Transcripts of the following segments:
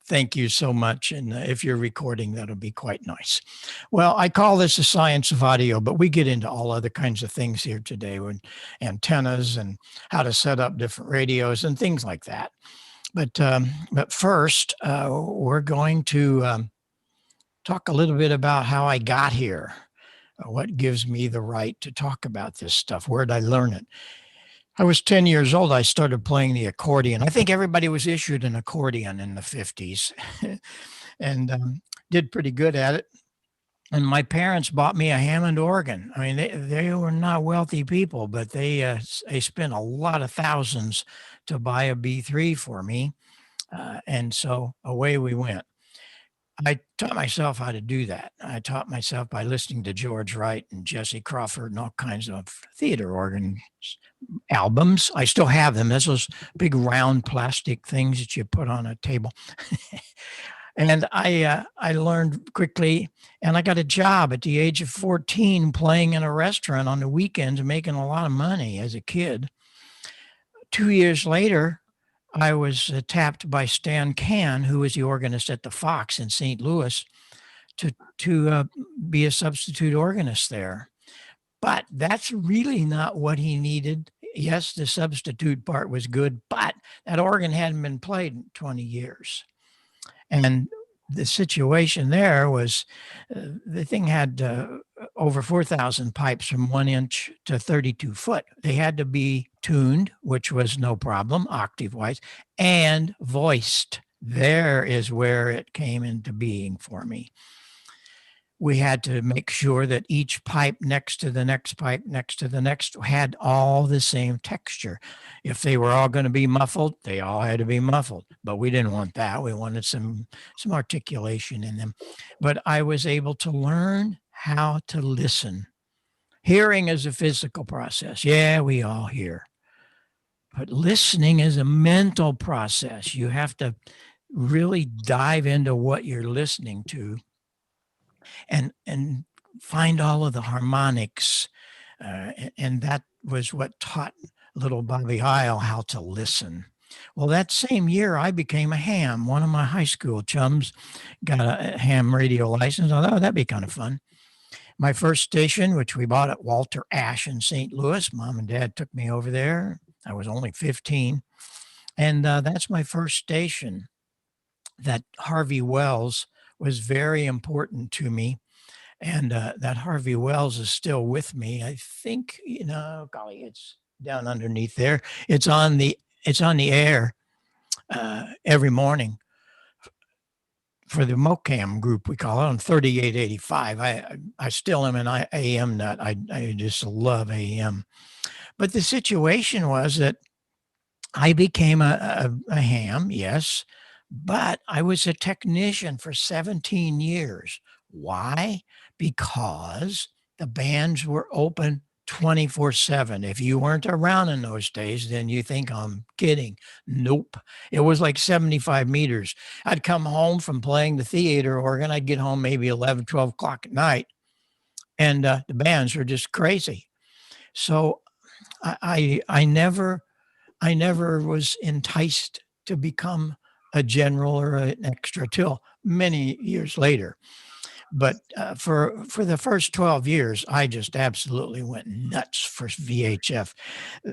Thank you so much. And if you're recording, that'll be quite nice. Well, I call this the science of audio, but we get into all other kinds of things here today, with antennas and how to set up different radios and things like that. But first, we're going to talk a little bit about how I got here. What gives me the right to talk about this stuff? Where did I learn it? I was 10 years old. I started playing the accordion. I think everybody was issued an accordion in the 50s and did pretty good at it. And my parents bought me a Hammond organ. I mean, they were not wealthy people, but they spent a lot of thousands to buy a B3 for me. And so away we went. I taught myself how to do that. I taught myself by listening to George Wright and Jesse Crawford and all kinds of theater organ albums. I still have them. There's those big round plastic things that you put on a table. And I learned quickly, and I got a job at the age of 14 playing in a restaurant on the weekends, making a lot of money as a kid. 2 years later, I was tapped by Stan Can, who was the organist at the Fox in St. Louis, to be a substitute organist there. But that's really not what he needed. Yes, the substitute part was good, but that organ hadn't been played in 20 years. And the situation there was the thing had over 4,000 pipes from 1 inch to 32 foot. They had to be tuned, which was no problem, octave-wise, and voiced. There is where it came into being for me. We had to make sure that each pipe next to the next pipe next to the next had all the same texture. If they were all going to be muffled, they all had to be muffled. But we didn't want that. We wanted some articulation in them. But I was able to learn how to listen. Hearing is a physical process. Yeah, we all hear. But listening is a mental process. You have to really dive into what you're listening to and find all of the harmonics. And that was what taught little Bobby Heil how to listen. Well, that same year, I became a ham. One of my high school chums got a ham radio license. I thought, oh, that'd be kind of fun. My first station, which we bought at Walter Ash in St. Louis, Mom and Dad took me over there. I was only 15. And that's my first station. That Harvey Wells was very important to me. And that Harvey Wells is still with me. I think, golly, it's down underneath there. It's on the air every morning for the MoCam group, we call it, on 3885. I still am an AM nut. I just love AM. But the situation was that I became a ham, yes, but I was a technician for 17 years. Why? Because the bands were open 24/7. If you weren't around in those days, then you think I'm kidding. Nope. It was like 75 meters. I'd come home from playing the theater organ. I'd get home maybe 11, 12 o'clock at night. And the bands were just crazy. So I never was enticed to become a general or an extra till many years later. But for the first 12 years, I just absolutely went nuts for VHF.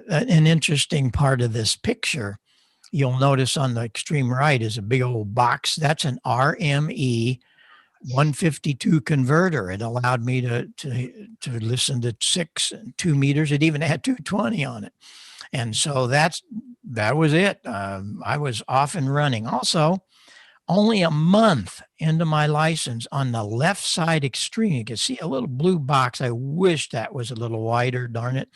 An interesting part of this picture, you'll notice on the extreme right is a big old box. That's an RME 152 converter. It allowed me to listen to 6 and 2 meters. It even had 220 on it. And so that was it. I was off and running. Also, only a month into my license, on the left side extreme, you can see a little blue box. I wish that was a little wider, darn it.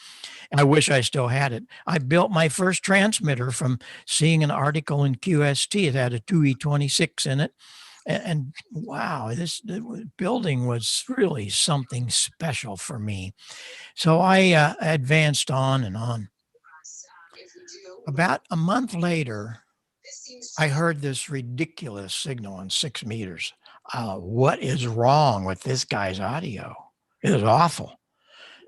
I wish I still had it. I built my first transmitter from seeing an article in QST. It had a 2E26 in it. And wow, this building was really something special for me. So I advanced on and on. About a month later, I heard this ridiculous signal on 6 meters. What is wrong with this guy's audio? It was awful.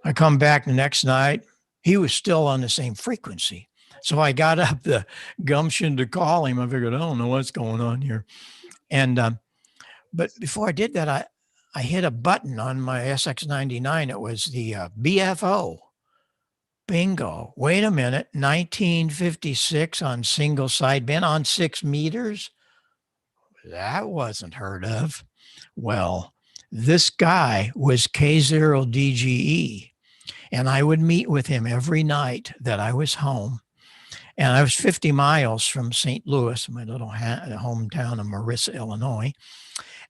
I come back the next night. He was still on the same frequency. So I got up the gumption to call him. I figured, I don't know what's going on here. And, but before I did that, I hit a button on my SX99. It was the BFO Bingo. Wait a minute, 1956 on single sideband on 6 meters? That wasn't heard of. Well, this guy was K0DGE, and I would meet with him every night that I was home. And I was 50 miles from St. Louis, my little hometown of Marissa, Illinois.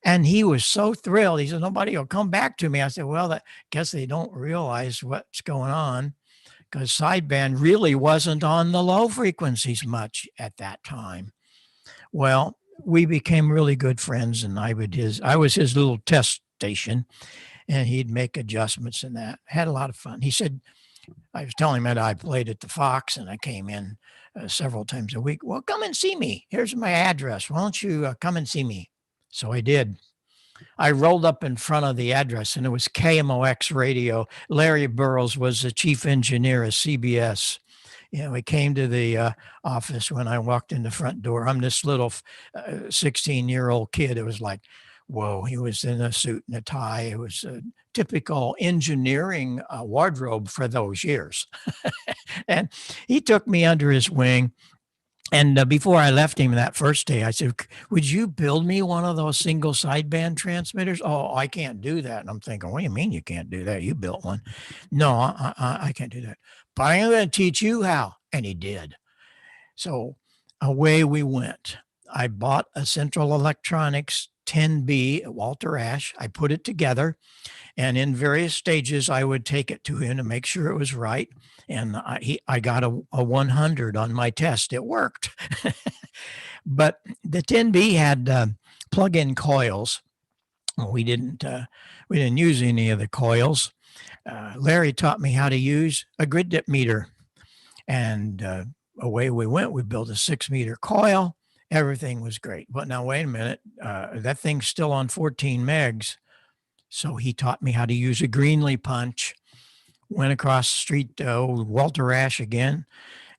And he was so thrilled. He said, nobody will come back to me. I said, well, I guess they don't realize what's going on, because sideband really wasn't on the low frequencies much at that time. Well, we became really good friends, and I was his little test station, and he'd make adjustments in that. Had a lot of fun. He said, I was telling him that I played at the Fox and I came in several times a week. Well, come and see me. Here's my address. Why don't you come and see me? So I did. I rolled up in front of the address, and it was KMOX Radio. Larry Burroughs was the chief engineer of CBS. We came to the office when I walked in the front door. I'm this little 16-year-old kid. It was like, whoa, he was in a suit and a tie. It was a typical engineering wardrobe for those years. And he took me under his wing. And before I left him that first day, I said, would you build me one of those single sideband transmitters? Oh, I can't do that. And I'm thinking, what do you mean you can't do that? You built one. No, I can't do that. But I'm going to teach you how. And he did. So away we went. I bought a Central Electronics 10B at Walter Ash. I put it together, and in various stages, I would take it to him to make sure it was right. And I got a 100 on my test. It worked. But the 10B had plug-in coils. We didn't use any of the coils. Larry taught me how to use a grid dip meter, and away we went. We built a 6-meter coil. Everything was great. But now, wait a minute. That thing's still on 14 megs. So he taught me how to use a Greenlee punch. Went across the street to Walter Ash again.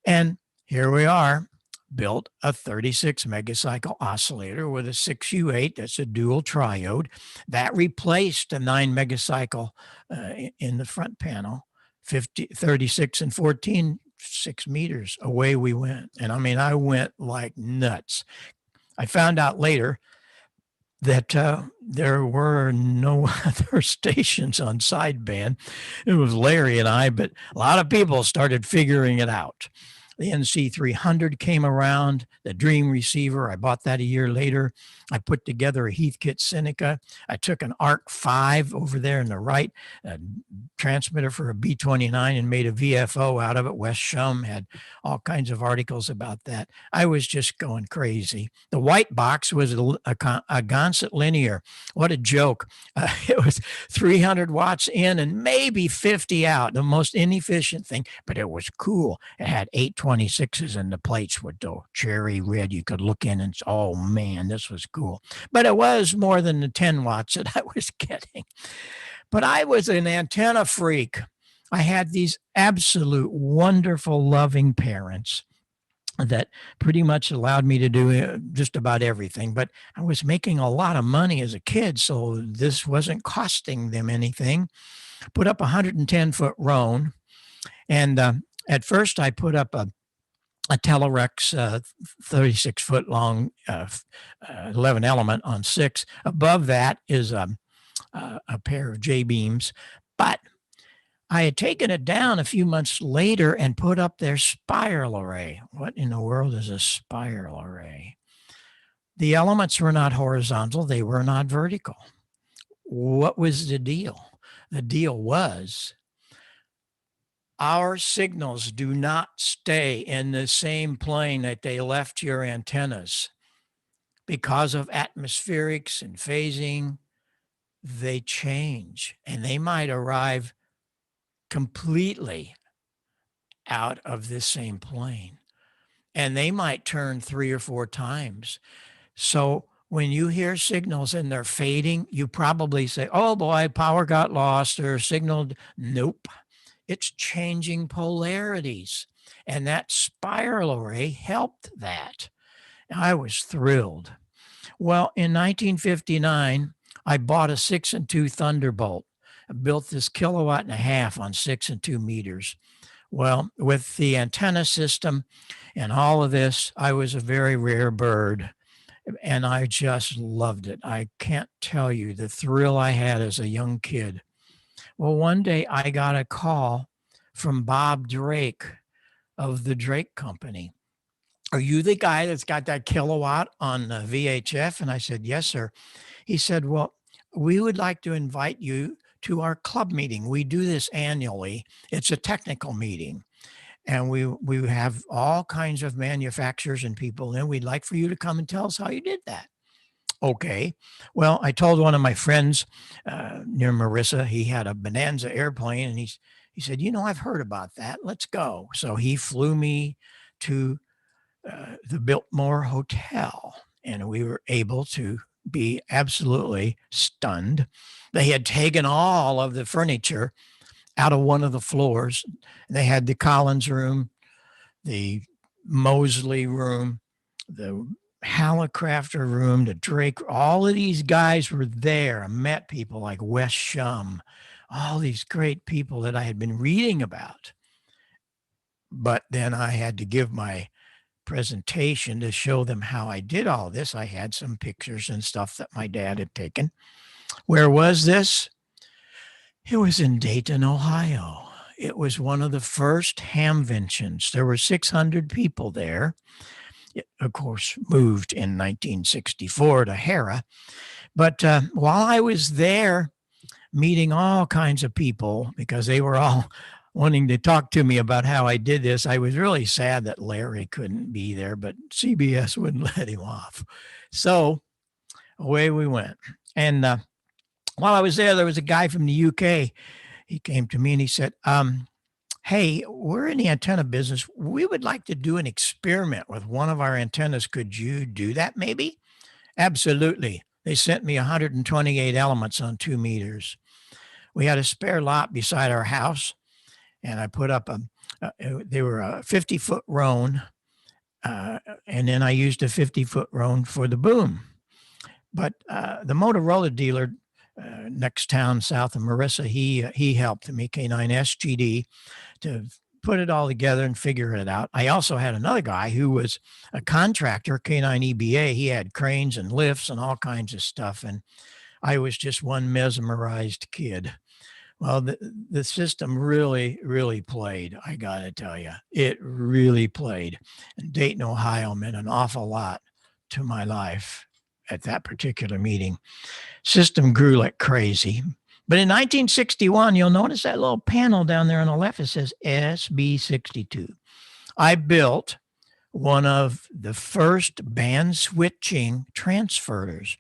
And here we are. Built a 36 megacycle oscillator with a 6U8. That's a dual triode. That replaced a 9 megacycle in the front panel. 36 and 14, 6 meters. Away we went. And I mean, I went like nuts. I found out later that there were no other stations on sideband. It was Larry and I, but a lot of people started figuring it out. The NC300 came around, the Dream receiver. I bought that a year later. I put together a Heathkit Seneca. I took an ARC 5 over there in the right, a transmitter for a B29, and made a VFO out of it. Wes Shum had all kinds of articles about that. I was just going crazy. The white box was a Gonset Linear. What a joke. It was 300 watts in and maybe 50 out, the most inefficient thing, but it was cool. It had 826s, and the plates were cherry red. You could look in and say, oh man, this was cool. But it was more than the 10 watts that I was getting. But I was an antenna freak. I had these absolute wonderful, loving parents that pretty much allowed me to do just about everything. But I was making a lot of money as a kid, so this wasn't costing them anything. Put up a 110-foot Roan, and at first I put up a Telerex 36-foot long 11 element on 6. Above that is a pair of J-beams. But I had taken it down a few months later and put up their spiral array. What in the world is a spiral array? The elements were not horizontal. They were not vertical. What was the deal? The deal was our signals do not stay in the same plane that they left your antennas. Because of atmospherics and phasing, they change, and they might arrive completely out of this same plane, and they might turn 3 or 4 times. So when you hear signals and they're fading, you probably say, oh boy, power got lost or signal. Nope. It's changing polarities. And that spiral array helped that. I was thrilled. Well, in 1959, I bought a 6 and 2 Thunderbolt. I built this 1.5 kilowatts on 6 and 2 meters. Well, with the antenna system and all of this, I was a very rare bird, and I just loved it. I can't tell you the thrill I had as a young kid. Well, one day I got a call from Bob Drake of the Drake Company. Are you the guy that's got that kilowatt on VHF? And I said, yes, sir. He said, well, we would like to invite you to our club meeting. We do this annually. It's a technical meeting. And we have all kinds of manufacturers and people, and we'd like for you to come and tell us how you did that. Okay. Well, I told one of my friends near Marissa, he had a Bonanza airplane, and he said, I've heard about that. Let's go. So he flew me to the Biltmore Hotel, and we were able to be absolutely stunned. They had taken all of the furniture out of one of the floors. They had the Collins room, the Mosley room, the Hallicrafter room, the Drake. All of these guys were there. I met people like Wes Shum, all these great people that I had been reading about. But then I had to give my presentation to show them how I did all this. I had some pictures and stuff that my dad had taken. Where was this? It was in Dayton, Ohio. It was one of the first hamventions. There were 600 people there. It, of course, moved in 1964 to Hera. But while I was there meeting all kinds of people, because they were all wanting to talk to me about how I did this, I was really sad that Larry couldn't be there, but CBS wouldn't let him off. So away we went. And while I was there was a guy from the UK. He came to me and he said, hey, we're in the antenna business. We would like to do an experiment with one of our antennas. Could you do that maybe? Absolutely. They sent me 128 elements on 2 meters. We had a spare lot beside our house, and I put up they were a 50-foot roan, and then I used a 50-foot roan for the boom. But the Motorola dealer next town south of Marissa, he helped me, K9SGD, to put it all together and figure it out. I also had another guy who was a contractor, K9EBA. He had cranes and lifts and all kinds of stuff, and I was just one mesmerized kid. Well, the system really, really played. I got to tell you, it really played. And Dayton, Ohio meant an awful lot to my life at that particular meeting. System grew like crazy. But in 1961, you'll notice that little panel down there on the left, it says SB62. I built one of the first band switching transferters.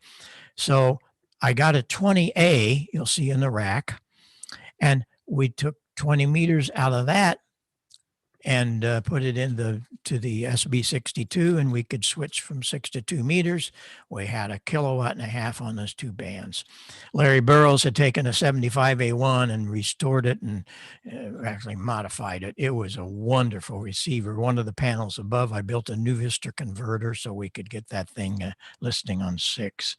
So I got a 20A, you'll see in the rack, and we took 20 meters out of that and put it to the SB62, and we could switch from 6 to 2 meters. We had a 1.5 kilowatts on those 2 bands. Larry Burroughs had taken a 75A1 and restored it and actually modified it. It was a wonderful receiver. One of the panels above, I built a new Vista converter so we could get that thing listening on 6.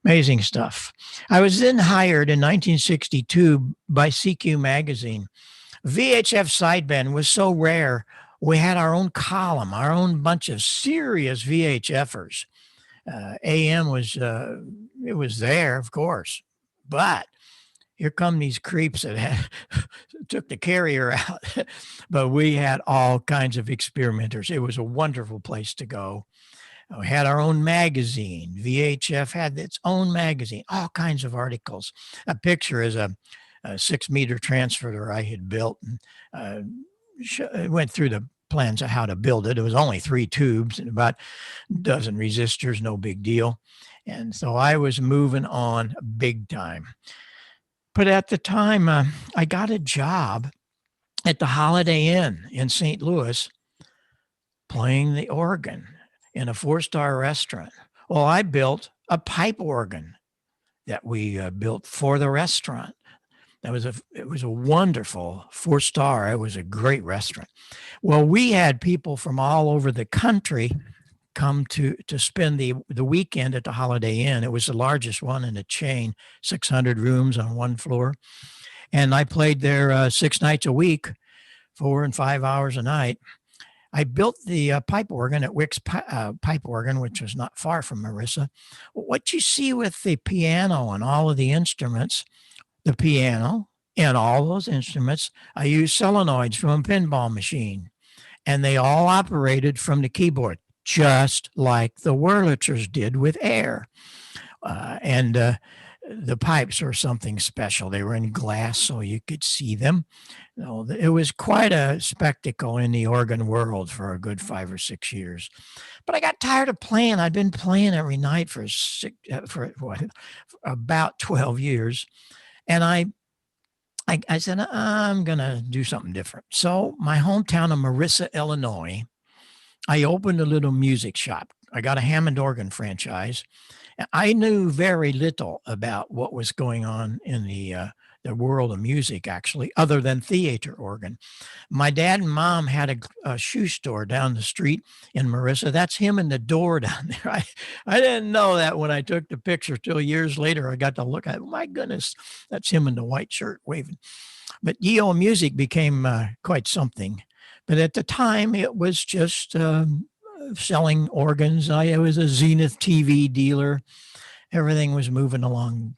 Amazing stuff. I was then hired in 1962 by CQ magazine. VHF sideband was so rare, we had our own column, our own bunch of serious VHFers. AM was, it was there, of course, but here come these creeps that took the carrier out. But we had all kinds of experimenters. It was a wonderful place to go. We had our own magazine. VHF had its own magazine, all kinds of articles. A picture is a 6-meter transfer I had built, and went through the plans of how to build it. It was only 3 tubes and about a dozen resistors, no big deal. And so I was moving on big time. But at the time, I got a job at the Holiday Inn in St. Louis playing the organ in a 4-star restaurant. Well, I built a pipe organ that we built for the restaurant. It was a wonderful 4-star. It was a great restaurant. Well, we had people from all over the country come to spend the weekend at the Holiday Inn. It was the largest one in the chain, 600 rooms on one floor. And I played there 6 nights a week, 4 and 5 hours a night. I built the pipe organ at Wix Pipe Organ, which was not far from Marissa. What you see with the piano and all of the instruments, the piano and all those instruments, I used solenoids from a pinball machine, and they all operated from the keyboard, just like the Wurlitzers did with air. And the pipes were something special. They were in glass so you could see them. It was quite a spectacle in the organ world for a good 5 or 6 years. But I got tired of playing. I'd been playing every night for about 12 years. And I said, I'm going to do something different. So my hometown of Marissa, Illinois, I opened a little music shop. I got a Hammond organ franchise. I knew very little about what was going on in the world of music, actually, other than theater organ. My dad and mom had a shoe store down the street in Marissa. That's him in the door down there. I didn't know that when I took the picture till years later. I got to look at it. My goodness, that's him in the white shirt waving. But EO music became quite something. But at the time, it was just selling organs. I was a Zenith TV dealer. Everything was moving along.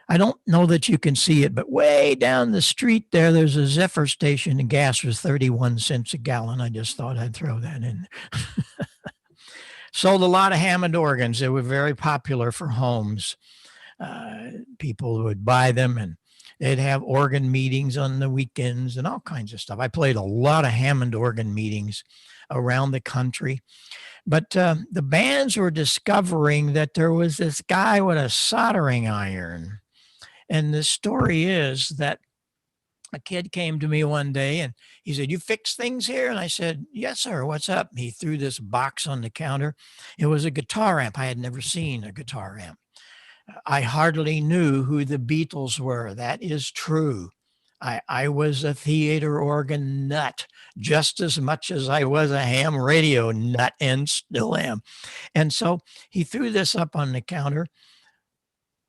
I don't know that you can see it, but way down the street there's a Zephyr station, and gas was 31 cents a gallon. I just thought I'd throw that in. Sold a lot of Hammond organs. They were very popular for homes. People would buy them, and they'd have organ meetings on the weekends and all kinds of stuff. I played a lot of Hammond organ meetings around the country. But the bands were discovering that there was this guy with a soldering iron. And the story is that a kid came to me one day and he said, "You fix things here?" And I said, "Yes, sir. What's up?" He threw this box on the counter. It was a guitar amp. I had never seen a guitar amp. I hardly knew who the Beatles were. That is true. I was a theater organ nut just as much as I was a ham radio nut, and still am. And so he threw this up on the counter.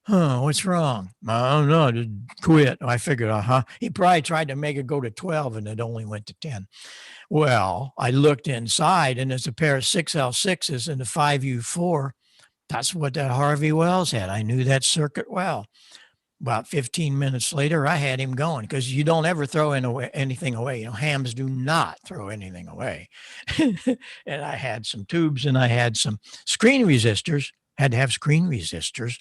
What's wrong? I don't know, just quit. I figured, he probably tried to make it go to 12 and it only went to 10. Well, I looked inside and there's a pair of 6L6s and a 5U4. That's what that Harvey Wells had. I knew that circuit well. About 15 minutes later, I had him going, because you don't ever throw anything away. Hams do not throw anything away. And I had some tubes and I had some screen resistors. Had to have screen resistors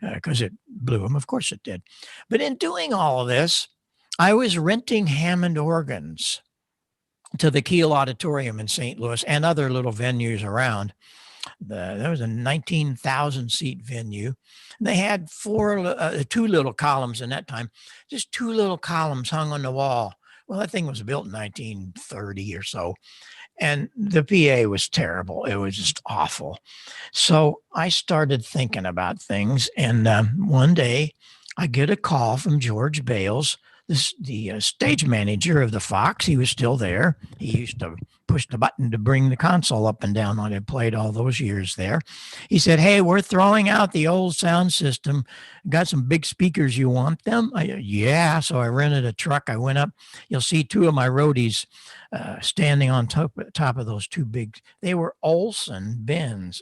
because it blew them. Of course it did. But in doing all of this, I was renting Hammond organs to the Kiel Auditorium in St. Louis and other little venues around. There was a 19,000 seat venue. They had two little columns in that time, just two little columns hung on the wall. Well, that thing was built in 1930 or so. And the PA was terrible. It was just awful. So I started thinking about things. And one day I get a call from George Bales, the stage manager of the Fox. He was still there. He used to push the button to bring the console up and down when I played all those years there. He said, "Hey, we're throwing out the old sound system. Got some big speakers. You want them?" Yeah. So I rented a truck. I went up. You'll see two of my roadies standing on top of those two big. They were Olsen bins.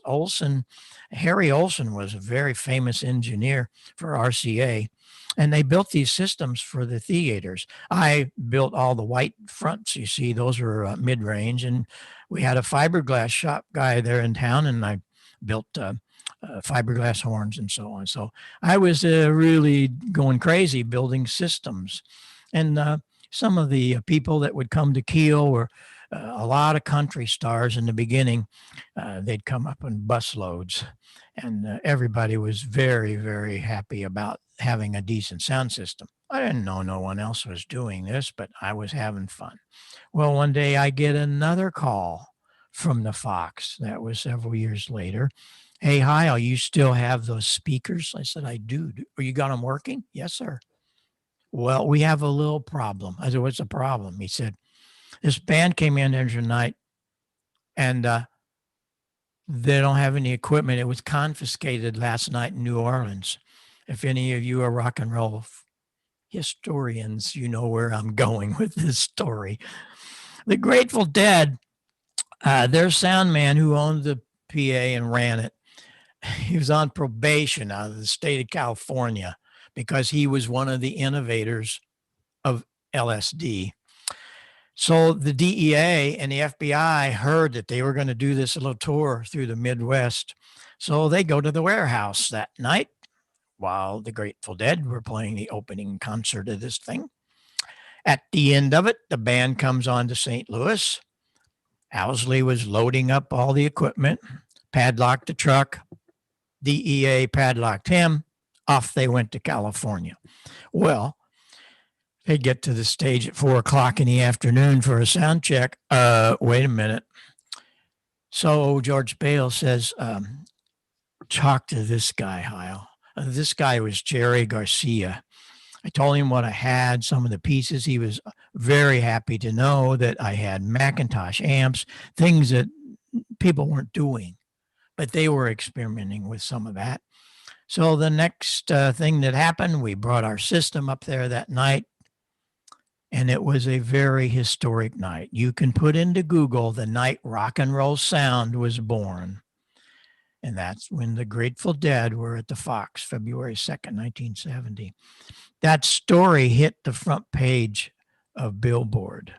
Harry Olsen was a very famous engineer for RCA. And they built these systems for the theaters. I built all the white fronts. You see, those were mid-range. And we had a fiberglass shop guy there in town, and I built fiberglass horns and so on. So I was really going crazy building systems. And some of the people that would come to Kiel were a lot of country stars in the beginning. They'd come up in busloads. And everybody was very, very happy about having a decent sound system. I didn't know no one else was doing this, but I was having fun. Well, one day I get another call from the Fox. That was several years later. "Hey, Heil, you still have those speakers?" I said, "I do." "You got them working?" "Yes, sir." Well, we have a little problem. I said, what's the problem? He said, this band came in there tonight and they don't have any equipment. It was confiscated last night in New Orleans. If any of you are rock and roll historians, you know where I'm going with this story. The Grateful Dead, their sound man who owned the PA and ran it, he was on probation out of the state of California because he was one of the innovators of LSD. So the DEA and the FBI heard that they were going to do this little tour through the Midwest. So they go to the warehouse that night while the Grateful Dead were playing the opening concert of this thing. At the end of it, the band comes on to St. Louis. Owsley was loading up all the equipment, padlocked the truck. DEA padlocked him. Off they went to California. Well, they get to the stage at 4:00 in the afternoon for a sound check. Wait a minute. So George Bale says, talk to this guy, Heil. This guy was Jerry Garcia. I told him what I had, some of the pieces. He was very happy to know that I had Macintosh amps, things that people weren't doing, but they were experimenting with some of that. So the next thing that happened, we brought our system up there that night, and it was a very historic night. You can put into Google the night rock and roll sound was born. And that's when the Grateful Dead were at the Fox, February 2nd, 1970. That story hit the front page of Billboard.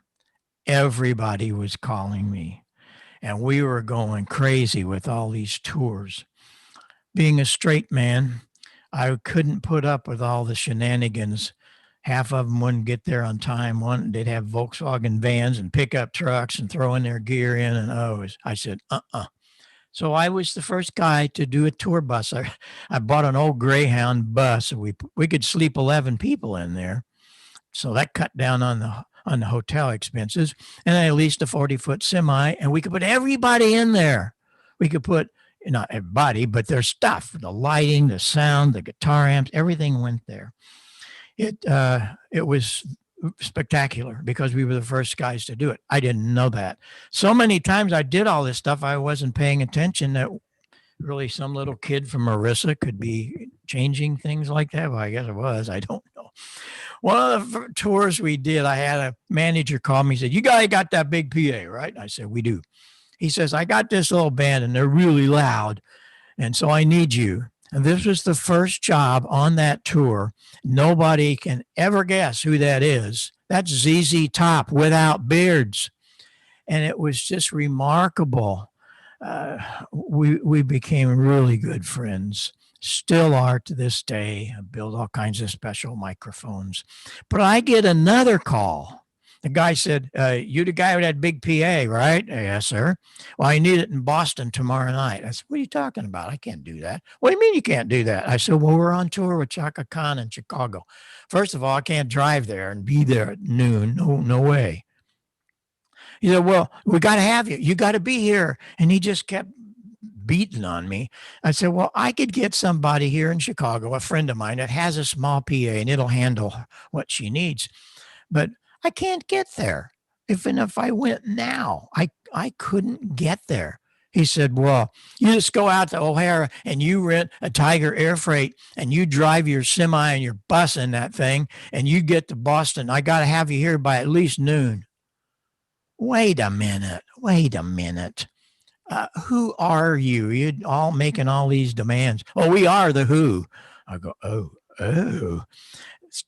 Everybody was calling me, and we were going crazy with all these tours. Being a straight man, I couldn't put up with all the shenanigans. Half of them wouldn't get there on time. They'd have Volkswagen vans and pickup trucks and throwing their gear in. And I said, So I was the first guy to do a tour bus. I bought an old Greyhound bus. We could sleep 11 people in there. So that cut down on the hotel expenses. And I leased a 40-foot semi, and we could put everybody in there. We could put, not everybody, but their stuff, the lighting, the sound, the guitar amps, everything went there. It was spectacular because we were the first guys to do it. I didn't know that. So many times I did all this stuff, I wasn't paying attention that really some little kid from Marissa could be changing things like that. Well, I guess it was. I don't know. One of the tours we did, I had a manager call me and said, you guys got that big PA, right? I said, we do. He says, I got this little band and they're really loud. And so I need you. And this was the first job on that tour. Nobody can ever guess who that is. That's ZZ Top without beards. And it was just remarkable. We became really good friends. Still are to this day. I build all kinds of special microphones. But I get another call. The guy said, you the guy with that big PA, right? Yes, sir. Well, I need it in Boston tomorrow night. I said, what are you talking about? I can't do that. What do you mean you can't do that? I said, well, we're on tour with Chaka Khan in Chicago. First of all, I can't drive there and be there at noon. No way. He said, well, we got to have you. You got to be here. And he just kept beating on me. I said, well, I could get somebody here in Chicago, a friend of mine that has a small PA and it'll handle what she needs. But I can't get there. Even if I went now, I couldn't get there. He said, well, you just go out to O'Hara and you rent a Tiger Air Freight and you drive your semi and your bus in that thing and you get to Boston. I got to have you here by at least noon. Wait a minute. Who are you? You're all making all these demands. Oh, we are the Who. I go, oh.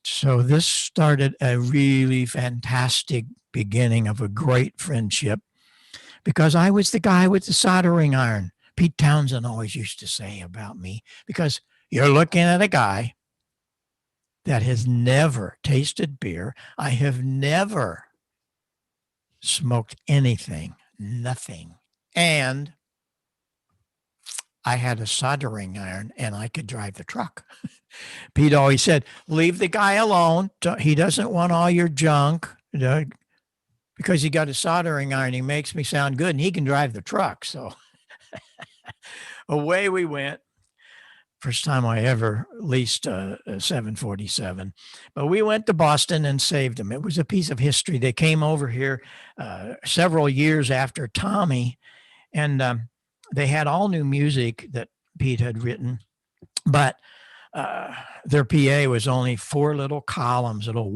So this started a really fantastic beginning of a great friendship because I was the guy with the soldering iron. Pete Townsend always used to say about me, because you're looking at a guy that has never tasted beer. I have never smoked anything, nothing. And I had a soldering iron and I could drive the truck. Pete always said, leave the guy alone. He doesn't want all your junk, because he got a soldering iron. He makes me sound good and he can drive the truck. So away we went. First time I ever leased a 747. But we went to Boston and saved them. It was a piece of history. They came over here several years after Tommy, and they had all new music that Pete had written, but their PA was only 4 little columns, little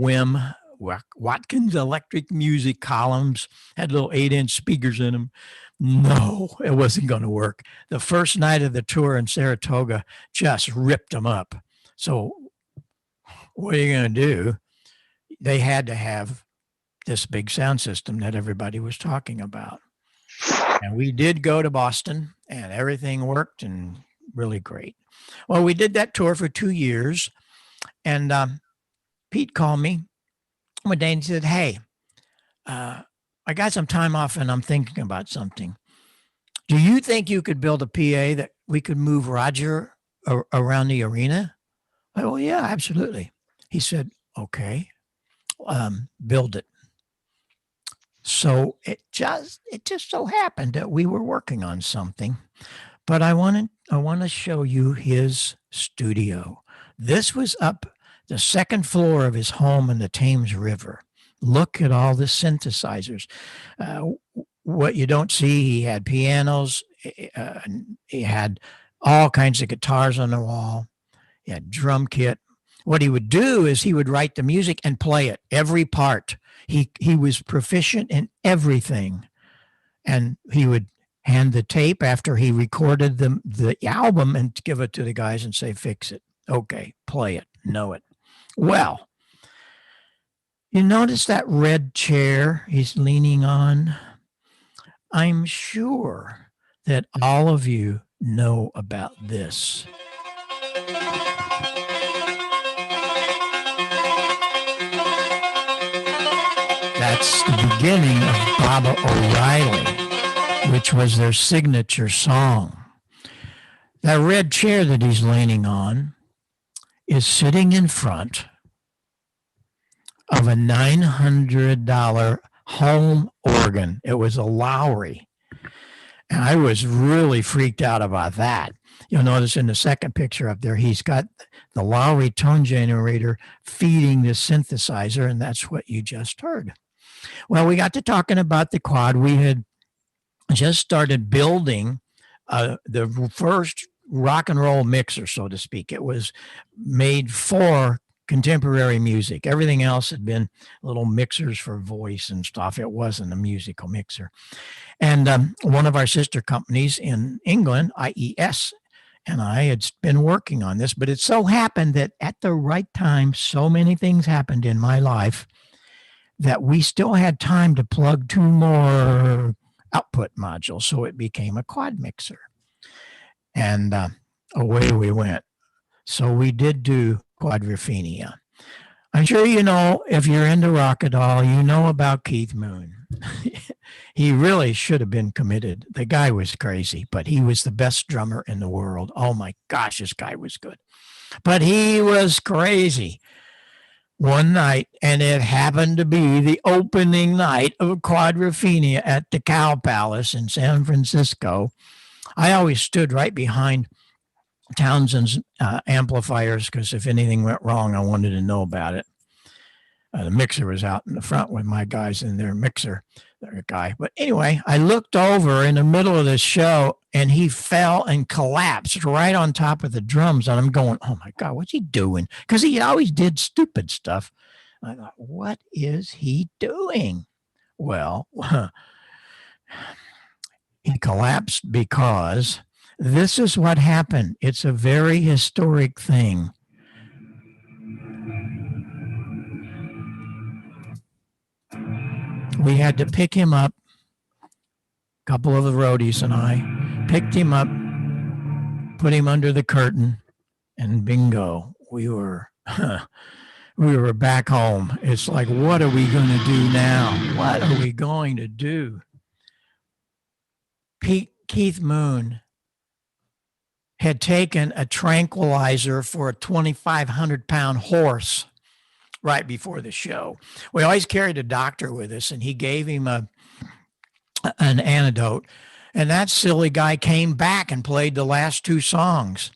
Watkins electric music columns, had little 8-inch speakers in them. No, it wasn't going to work. The first night of the tour in Saratoga just ripped them up. So what are you going to do? They had to have this big sound system that everybody was talking about. And we did go to Boston, and everything worked and really great. Well, we did that tour for 2 years, and Pete called me one day and he said, hey, I got some time off and I'm thinking about something. Do you think you could build a PA that we could move Roger around the arena? Oh, yeah, absolutely. He said, okay, build it. So it just so happened that we were working on something, but I want to show you his studio. This was up the second floor of his home in the Thames River. Look at all the synthesizers. What you don't see, he had pianos. He had all kinds of guitars on the wall. He had drum kit. What he would do is he would write the music and play it, every part. He was proficient in everything. And he would hand the tape after he recorded the album and give it to the guys and say, fix it. Okay, play it, know it. Well, you notice that red chair he's leaning on? I'm sure that all of you know about this. That's the beginning of Baba O'Reilly, which was their signature song. That red chair that he's leaning on is sitting in front of a $900 home organ. It was a Lowry. And I was really freaked out about that. You'll notice in the second picture up there, he's got the Lowry tone generator feeding the synthesizer, and that's what you just heard. Well, we got to talking about the quad. We had just started building the first rock and roll mixer, so to speak. It was made for contemporary music. Everything else had been little mixers for voice and stuff. It wasn't a musical mixer. And one of our sister companies in England, IES, and I had been working on this, but it so happened that at the right time, so many things happened in my life that we still had time to plug 2 more output modules. So it became a quad mixer. And away we went. So we did do Quadrophenia. I'm sure you know, if you're into rock at all, you know about Keith Moon. He really should have been committed. The guy was crazy, but he was the best drummer in the world. Oh my gosh, this guy was good. But he was crazy one night, and it happened to be the opening night of Quadrophenia at the Cow Palace in San Francisco. I always stood right behind Townsend's amplifiers because if anything went wrong, I wanted to know about it. The mixer was out in the front with my guys in their mixer, their guy. But anyway, I looked over in the middle of the show and he fell and collapsed right on top of the drums. And I'm going, oh my God, what's he doing? Because he always did stupid stuff. I thought, what is he doing? Well, he collapsed because this is what happened. It's a very historic thing. We had to pick him up. A couple of the roadies and I picked him up, put him under the curtain, and bingo, we were back home. It's like, what are we going to do now? What are we going to do? Keith Moon had taken a tranquilizer for a 2,500-pound horse right before the show. We always carried a doctor with us, and he gave him an antidote. And that silly guy came back and played the last 2 songs.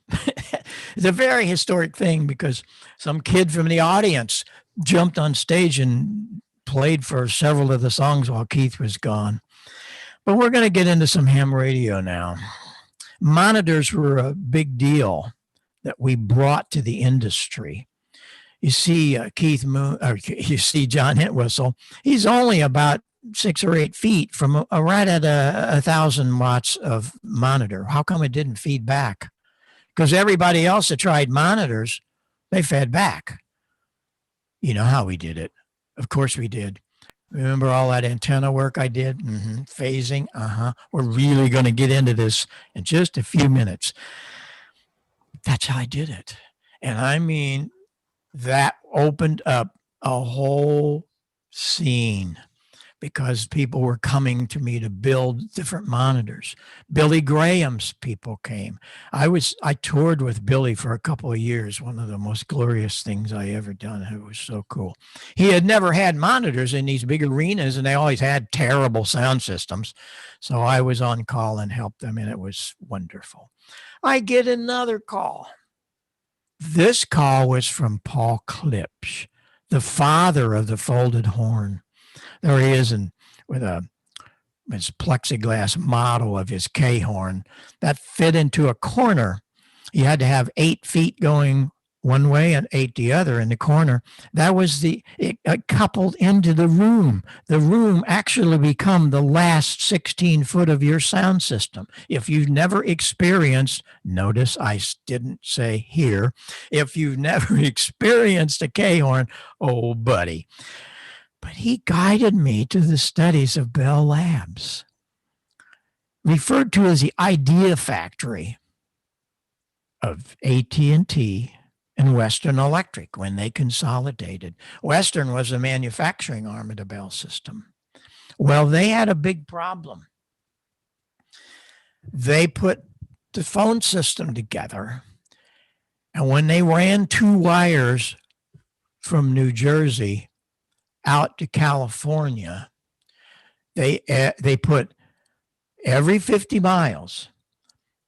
It's a very historic thing because some kid from the audience jumped on stage and played for several of the songs while Keith was gone. But we're going to get into some ham radio now. Monitors were a big deal that we brought to the industry. You see Keith Moon, or you see John Entwistle. He's only about 6 or 8 feet from right at 1,000 watts of monitor. How come it didn't feed back? Because everybody else that tried monitors, they fed back. You know how we did it. Of course we did. Remember all that antenna work I did? Phasing. We're really going to get into this in just a few minutes. That's how I did it. And I mean, that opened up a whole scene because people were coming to me to build different monitors. Billy Graham's people came. I toured with Billy for a couple of years, one of the most glorious things I ever done. It was so cool. He had never had monitors in these big arenas, and they always had terrible sound systems. So I was on call and helped them, and it was wonderful. I get another call. This call was from Paul Klipsch, the father of the folded horn. There he is with his plexiglass model of his K horn that fit into a corner. You had to have 8 feet going one way and 8 the other in the corner. That was it coupled into the room. The room actually become the last 16 foot of your sound system. If you've never experienced, notice I didn't say here, if you've never experienced a K horn, oh buddy. But he guided me to the studies of Bell Labs, referred to as the idea factory of AT&T and Western Electric when they consolidated. Western was the manufacturing arm of the Bell system. Well, they had a big problem. They put the phone system together, and when they ran 2 wires from New Jersey out to California, they put every 50 miles,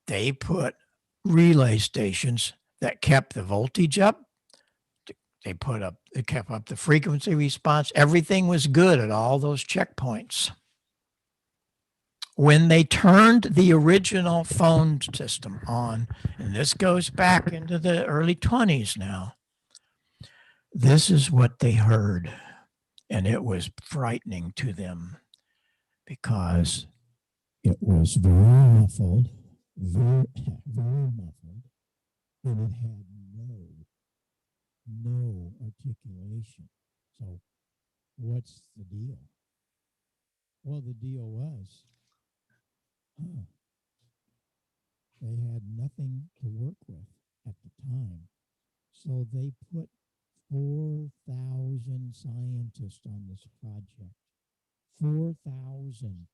they put relay stations that kept the voltage up. They kept up the frequency response. Everything was good at all those checkpoints. When they turned the original phone system on, and this goes back into the early 20s now, this is what they heard. And it was frightening to them because it was very muffled, very muffled, and it had no articulation. So what's the deal? Well, the deal was they had nothing to work with at the time. So they put 4,000 scientists on this project. 4,000.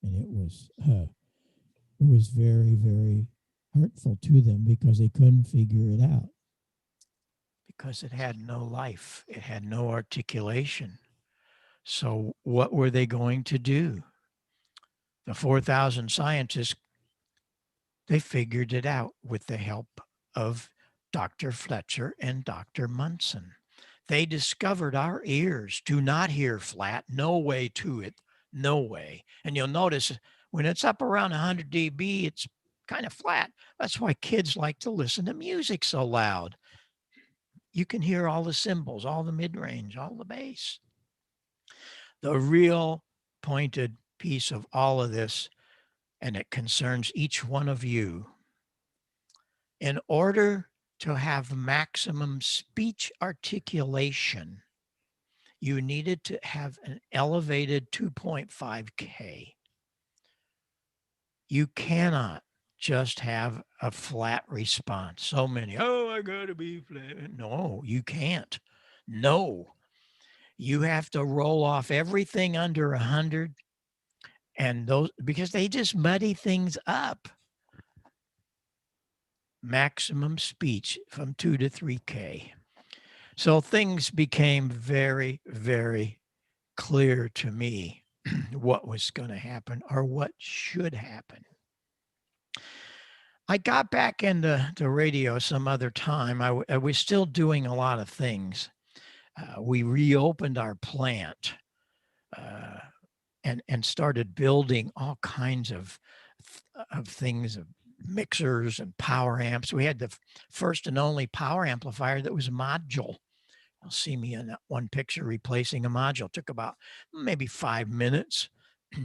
And it was very, very hurtful to them because they couldn't figure it out. Because it had no life. It had no articulation. So what were they going to do? The 4,000 scientists, they figured it out with the help of Dr. Fletcher and Dr. Munson. They discovered our ears do not hear flat, no way to it, no way. And you'll notice when it's up around 100 dB, it's kind of flat. That's why kids like to listen to music so loud. You can hear all the cymbals, all the mid-range, all the bass. The real pointed piece of all of this, and it concerns each one of you, in order to have maximum speech articulation, you needed to have an elevated 2.5K. You cannot just have a flat response. So many, I gotta be flat. No, you can't. No. You have to roll off everything under 100, and those, because they just muddy things up. Maximum speech from 2 to 3K. So things became very, very clear to me what was going to happen or what should happen. I got back into the radio some other time. I was still doing a lot of things. We reopened our plant uh, and started building all kinds of things, of mixers and power amps. We had the first and only power amplifier that was module. You'll see me in that one picture replacing a module. It took about maybe 5 minutes.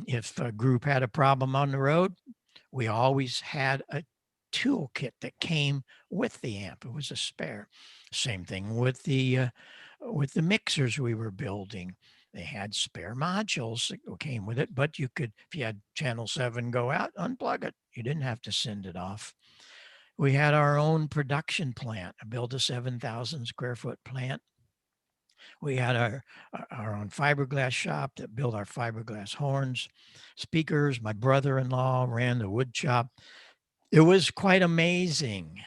If a group had a problem on the road, we always had a toolkit that came with the amp. It was a spare. Same thing with the mixers we were building. They had spare modules that came with it, but you could, if you had channel 7 go out, unplug it. You didn't have to send it off. We had our own production plant. I built a 7,000 square foot plant. We had our own fiberglass shop that built our fiberglass horns, speakers. My brother-in-law ran the wood shop. It was quite amazing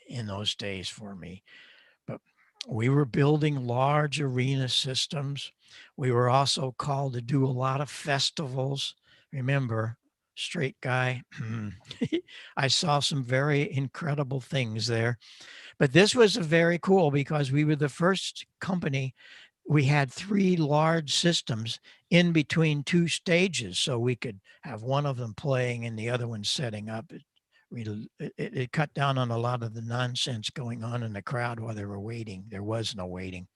in those days for me. But we were building large arena systems. We were also called to do a lot of festivals. Remember, straight guy, I saw some very incredible things there. But this was very cool because we were the first company. We had 3 large systems in between 2 stages, so we could have one of them playing and the other one setting up. It cut down on a lot of the nonsense going on in the crowd while they were waiting. There was no waiting.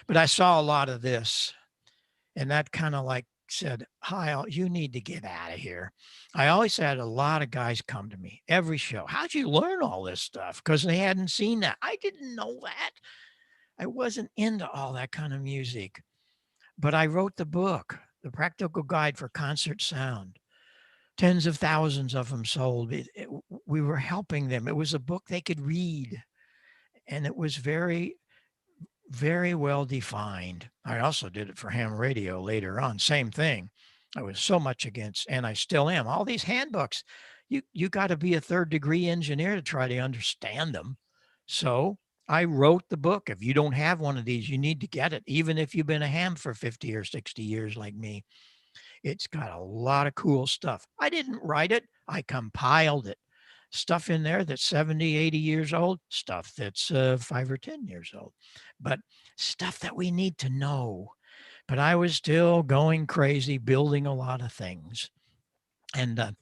But I saw a lot of this, and that kind of like said, Heil, you need to get out of here. I always had a lot of guys come to me every show. How'd you learn all this stuff? Because they hadn't seen that. I didn't know that. I wasn't into all that kind of music. But I wrote the book, The Practical Guide for Concert Sound. Tens of thousands of them sold. We were helping them. It was a book they could read, and it was very, very well defined. I also did it for ham radio later on. Same thing. I was so much against, and I still am. All these handbooks, you got to be a third degree engineer to try to understand them. So I wrote the book. If you don't have one of these, you need to get it, even if you've been a ham for 50 or 60 years like me. It's got a lot of cool stuff. I didn't write it. I compiled it. Stuff in there that's 70, 80 years old, stuff that's 5 or 10 years old, but stuff that we need to know. But I was still going crazy, building a lot of things. And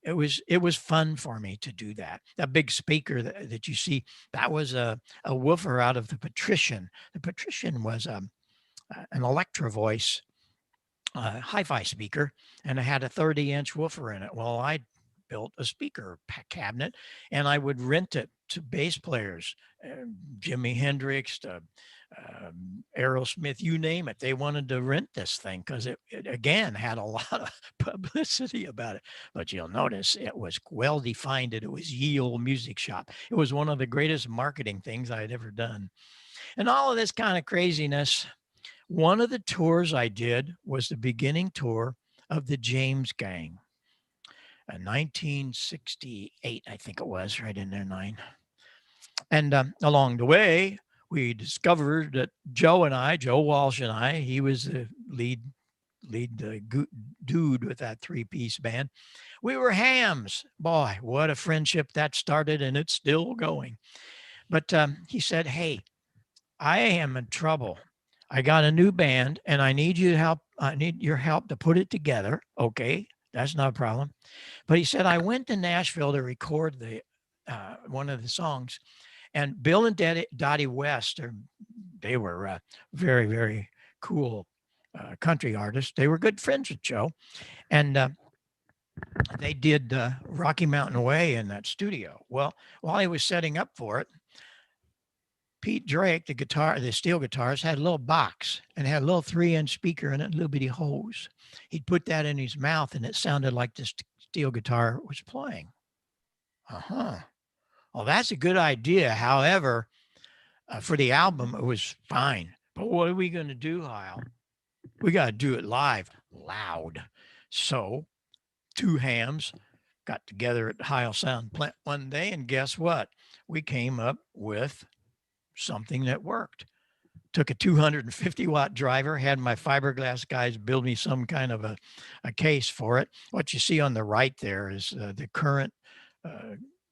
it was fun for me to do that. That big speaker that you see, that was a woofer out of the Patrician. The Patrician was an Electro Voice hi-fi speaker, and it had a 30-inch woofer in it. Well, I built a speaker cabinet, and I would rent it to bass players, Jimi Hendrix, Aerosmith, you name it. They wanted to rent this thing because it again had a lot of publicity about it. But you'll notice it was well defined that it was Ye Olde Music Shop. It was one of the greatest marketing things I had ever done. And all of this kind of craziness. One of the tours I did was the beginning tour of the James Gang. 1968, I think it was, right in there, 9. And along the way, we discovered that Joe Walsh and I, he was the lead dude with that 3-piece band. We were hams. Boy, what a friendship that started, and it's still going. But he said, hey, I am in trouble. I got a new band and I need you to help. I need your help to put it together. Okay, that's not a problem. But he said, I went to Nashville to record the one of the songs, and Bill and Dottie West, they were very, very cool country artists. They were good friends with Joe. And they did Rocky Mountain Way in that studio. Well, while he was setting up for it, Pete Drake, the steel guitarist, had a little box and had a little 3-inch speaker in it, a little bitty hose. He'd put that in his mouth and it sounded like this steel guitar was playing. Well, that's a good idea. However, for the album, it was fine. But what are we going to do, Heil? We got to do it live, loud. So 2 hams got together at the Heil Sound plant one day, and guess what? We came up with something that worked. took a 250-watt driver, had my fiberglass guys build me some kind of a case for it. What you see on the right there is the current,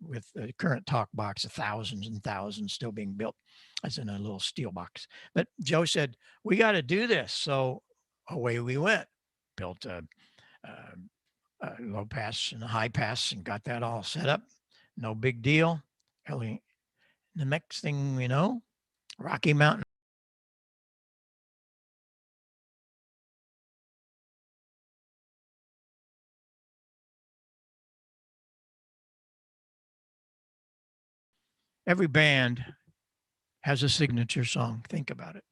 with the current talk box, thousands and thousands still being built. That's in a little steel box. But Joe said, we got to do this. So away we went, built a low pass and a high pass and got that all set up. No big deal. The next thing we know, Rocky Mountain. Every band has a signature song. Think about it.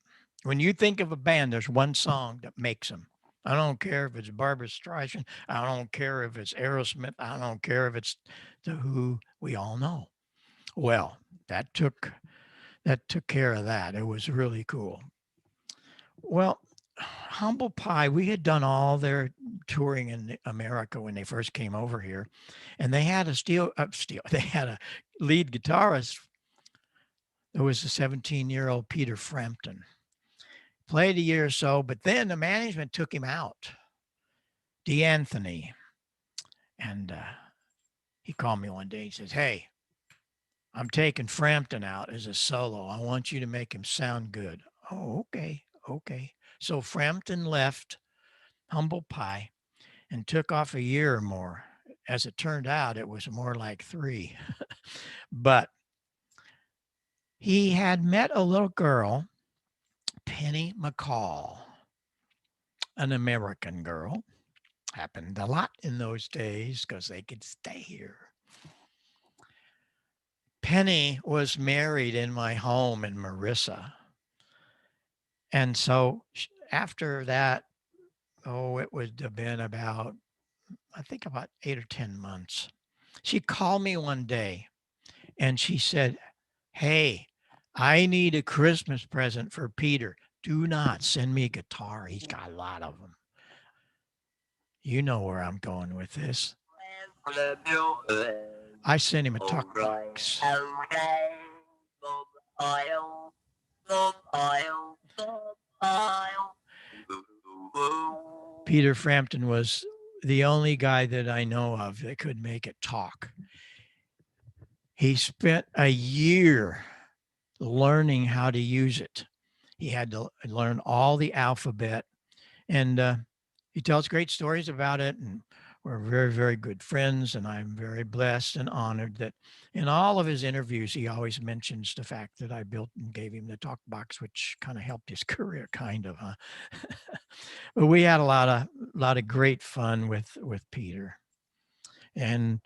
When you think of a band, there's one song that makes them. I don't care if it's Barbra Streisand. I don't care if it's Aerosmith. I don't care if it's the Who. We all know. Well, that took care of that. It was really cool. Well, Humble Pie, we had done all their touring in America when they first came over here, and they had they had a lead guitarist. There was a 17-year-old Peter Frampton. Played a year or so, but then the management took him out, D'Anthony. And he called me one day. He says, hey, I'm taking Frampton out as a solo. I want you to make him sound good. Oh, okay. Okay. So Frampton left Humble Pie and took off a year or more. As it turned out, it was more like 3. But he had met a little girl, Penny McCall, an American girl. Happened a lot in those days because they could stay here. Penny was married in my home in Marissa. And so after that, it would have been about, I think about 8 or 10 months. She called me one day and she said, hey, I need a Christmas present for Peter. Do not send me a guitar. He's got a lot of them. You know where I'm going with this. I sent him a talk box. Peter Frampton was the only guy that I know of that could make it talk. He spent a year learning how to use it. He had to learn all the alphabet, and he tells great stories about it, and we're very, very good friends, and I'm very blessed and honored that in all of his interviews, he always mentions the fact that I built and gave him the talk box, which kind of helped his career, kind of, huh? But we had a lot of great fun with Peter. And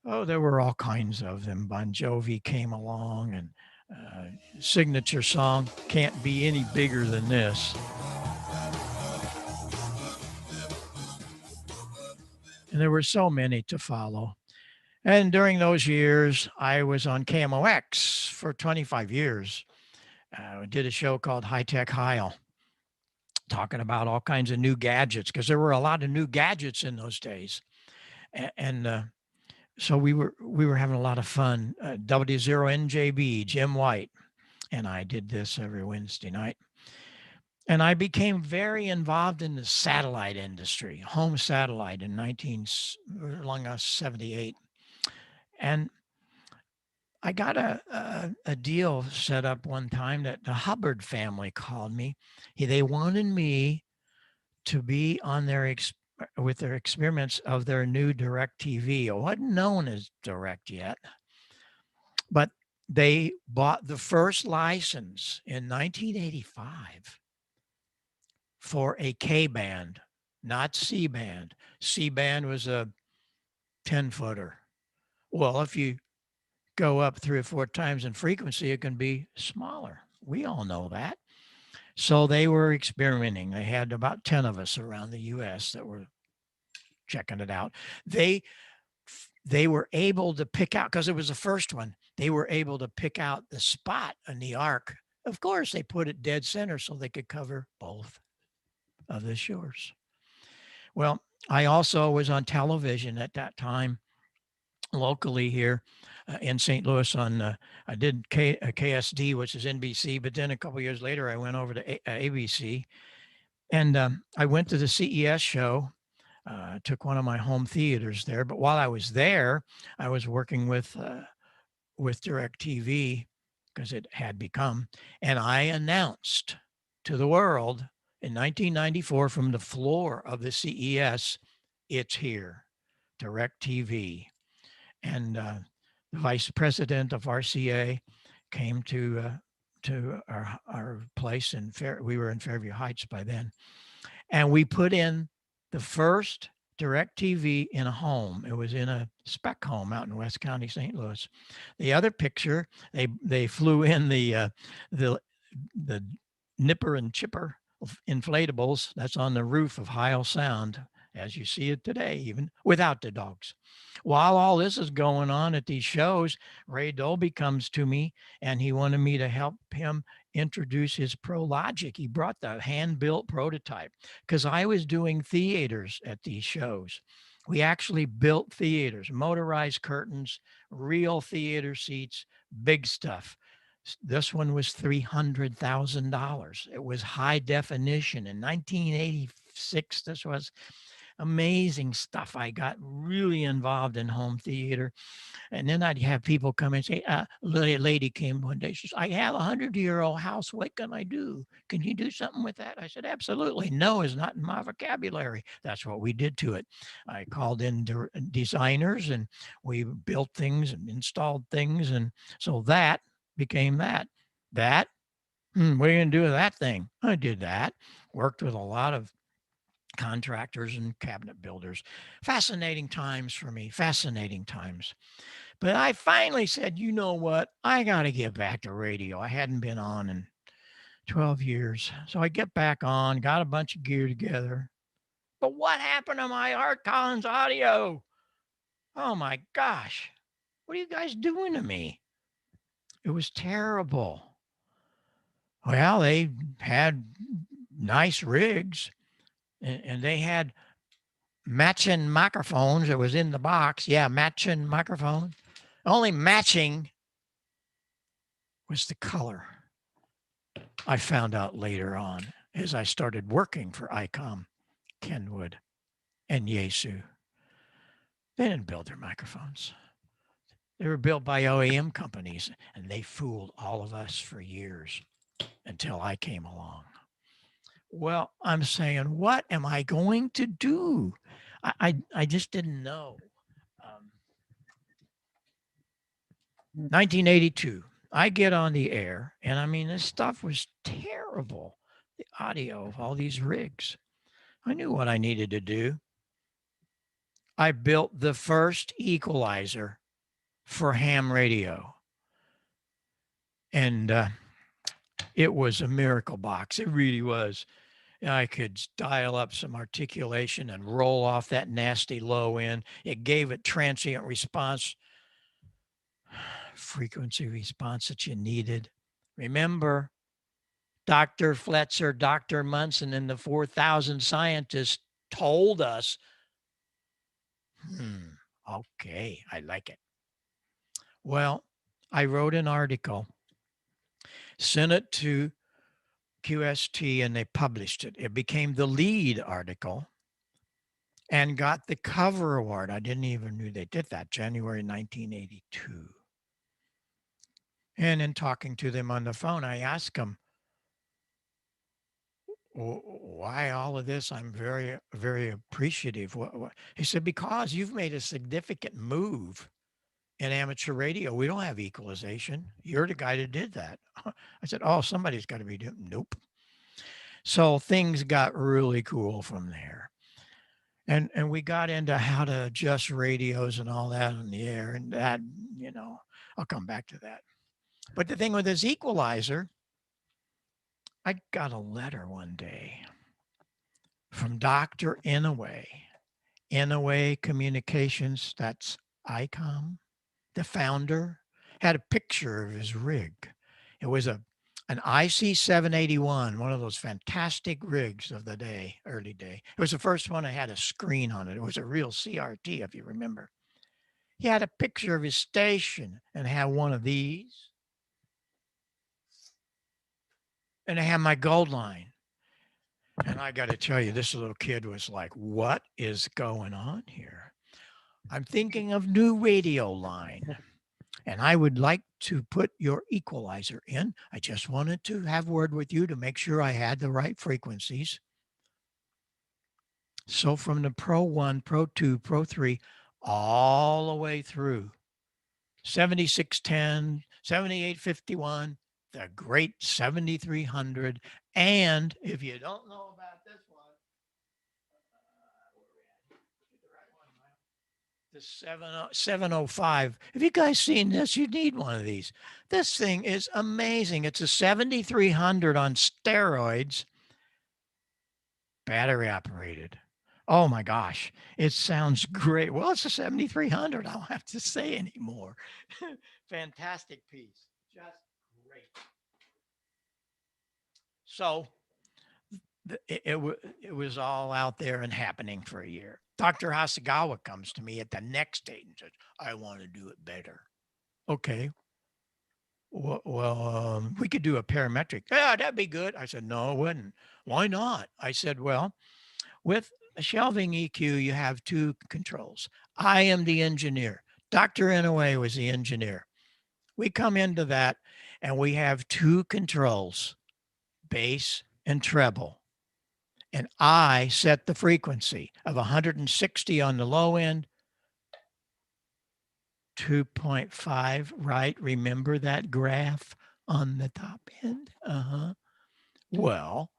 there were all kinds of them. Bon Jovi came along, and signature song, Can't Be Any Bigger Than This. And there were so many to follow. And during those years, I was on KMOX for 25 years. Did a show called HighTech Heil, talking about all kinds of new gadgets, because there were a lot of new gadgets in those days. And so we were having a lot of fun. W0NJB, Jim White, and I did this every Wednesday night. And I became very involved in the satellite industry, home satellite in 1978. And I got a deal set up one time that the Hubbard family called me. They wanted me to be on with their experiments of their new Direct TV. It wasn't known as Direct yet, but they bought the first license in 1985 for a K-band, not C-band. C-band was a 10-footer. Well, if you go up 3 or 4 times in frequency, it can be smaller. We all know that. So they were experimenting. They had about 10 of us around the US that were checking it out. They were able to pick out, because it was the first one, they were able to pick out the spot in the arc. Of course, they put it dead center so they could cover both of the shores. Well, I also was on television at that time locally here in St. Louis I did KSD, which is NBC, but then a couple years later I went over to ABC, and I went to the CES show. Took one of my home theaters there, but while I was there, I was working with DirecTV because it had become, and I announced to the world in 1994 from the floor of the CES, it's here, DirecTV. And the vice president of RCA came to our place in we were in Fairview Heights by then, and we put in the first DirecTV in a home. It was in a spec home out in West County, St. Louis. The other picture, they flew in the nipper and chipper inflatables that's on the roof of Heil Sound, as you see it today, even without the dogs. While all this is going on at these shows, Ray Dolby comes to me and he wanted me to help him introduce his ProLogic. He brought the hand-built prototype because I was doing theaters at these shows. We actually built theaters, motorized curtains, real theater seats, big stuff. This one was $300,000. It was high definition. In 1986, this was amazing stuff. I got really involved in home theater. And then I'd have people come and say, a lady came one day. She says, I have a 100-year-old house. What can I do? Can you do something with that? I said, absolutely. No is not in my vocabulary. That's what we did to it. I called in designers and we built things and installed things. And so that became that. What are you going to do with that thing? I did that. Worked with a lot of contractors and cabinet builders. Fascinating times for me, fascinating times. But I finally said, you know what? I got to get back to radio. I hadn't been on in 12 years. So I get back on, got a bunch of gear together. But what happened to my Art Collins audio? Oh my gosh. What are you guys doing to me? It was terrible. Well, they had nice rigs and they had matching microphones. It was in the box. Yeah, matching microphone. Only matching was the color. I found out later on as I started working for Icom, Kenwood, and Yaesu. They didn't build their microphones. They were built by OEM companies, and they fooled all of us for years until I came along. Well, I'm saying, what am I going to do? I just didn't know. 1982, I get on the air, and I mean, this stuff was terrible. The audio of all these rigs. I knew what I needed to do. I built the first equalizer for ham radio. And it was a miracle box. It really was. I could dial up some articulation and roll off that nasty low end. It gave it transient response, frequency response that you needed. Remember, Dr. Fletcher, Dr. Munson, and the 4,000 scientists told us, okay, I like it. Well, I wrote an article, sent it to QST, and they published it. It became the lead article and got the cover award. I didn't even know they did that, January 1982. And in talking to them on the phone, I asked them, why all of this? I'm very, very appreciative. He said, because you've made a significant move in amateur radio. We don't have equalization. You're the guy that did that. I said, oh, somebody's got to be doing. Nope. So things got really cool from there. And we got into how to adjust radios and all that on the air. And that, I'll come back to that. But the thing with this equalizer, I got a letter one day from Dr. Inouye Communications, that's Icom, the founder, had a picture of his rig. It was an IC 781, one of those fantastic rigs of the day, early day. It was the first one that had a screen on it. It was a real CRT, if you remember. He had a picture of his station and had one of these. And I had my gold line. And I got to tell you, this little kid was like, what is going on here? I'm thinking of new radio line. And I would like to put your equalizer in. I just wanted to have word with you to make sure I had the right frequencies. So from the Pro 1, Pro 2, Pro 3, all the way through 7610, 7851, the great 7300. And if you don't know about this one, the 705. Have you guys seen this? You need one of these. This thing is amazing. It's a 7300 on steroids, battery operated. Oh my gosh, it sounds great. Well, it's a 7300. I don't have to say anymore. Fantastic piece. Just great. So it was all out there and happening for a year. Dr. Hasegawa comes to me at the next date and says, I want to do it better. Okay. Well, we could do a parametric. Yeah, that'd be good. I said, no, it wouldn't. Why not? I said, well, with a shelving EQ, you have two controls. I am the engineer. Dr. Inouye was the engineer. We come into that and we have two controls, bass and treble. And I set the frequency of 160 on the low end, 2.5, right? Remember that graph on the top end? Well,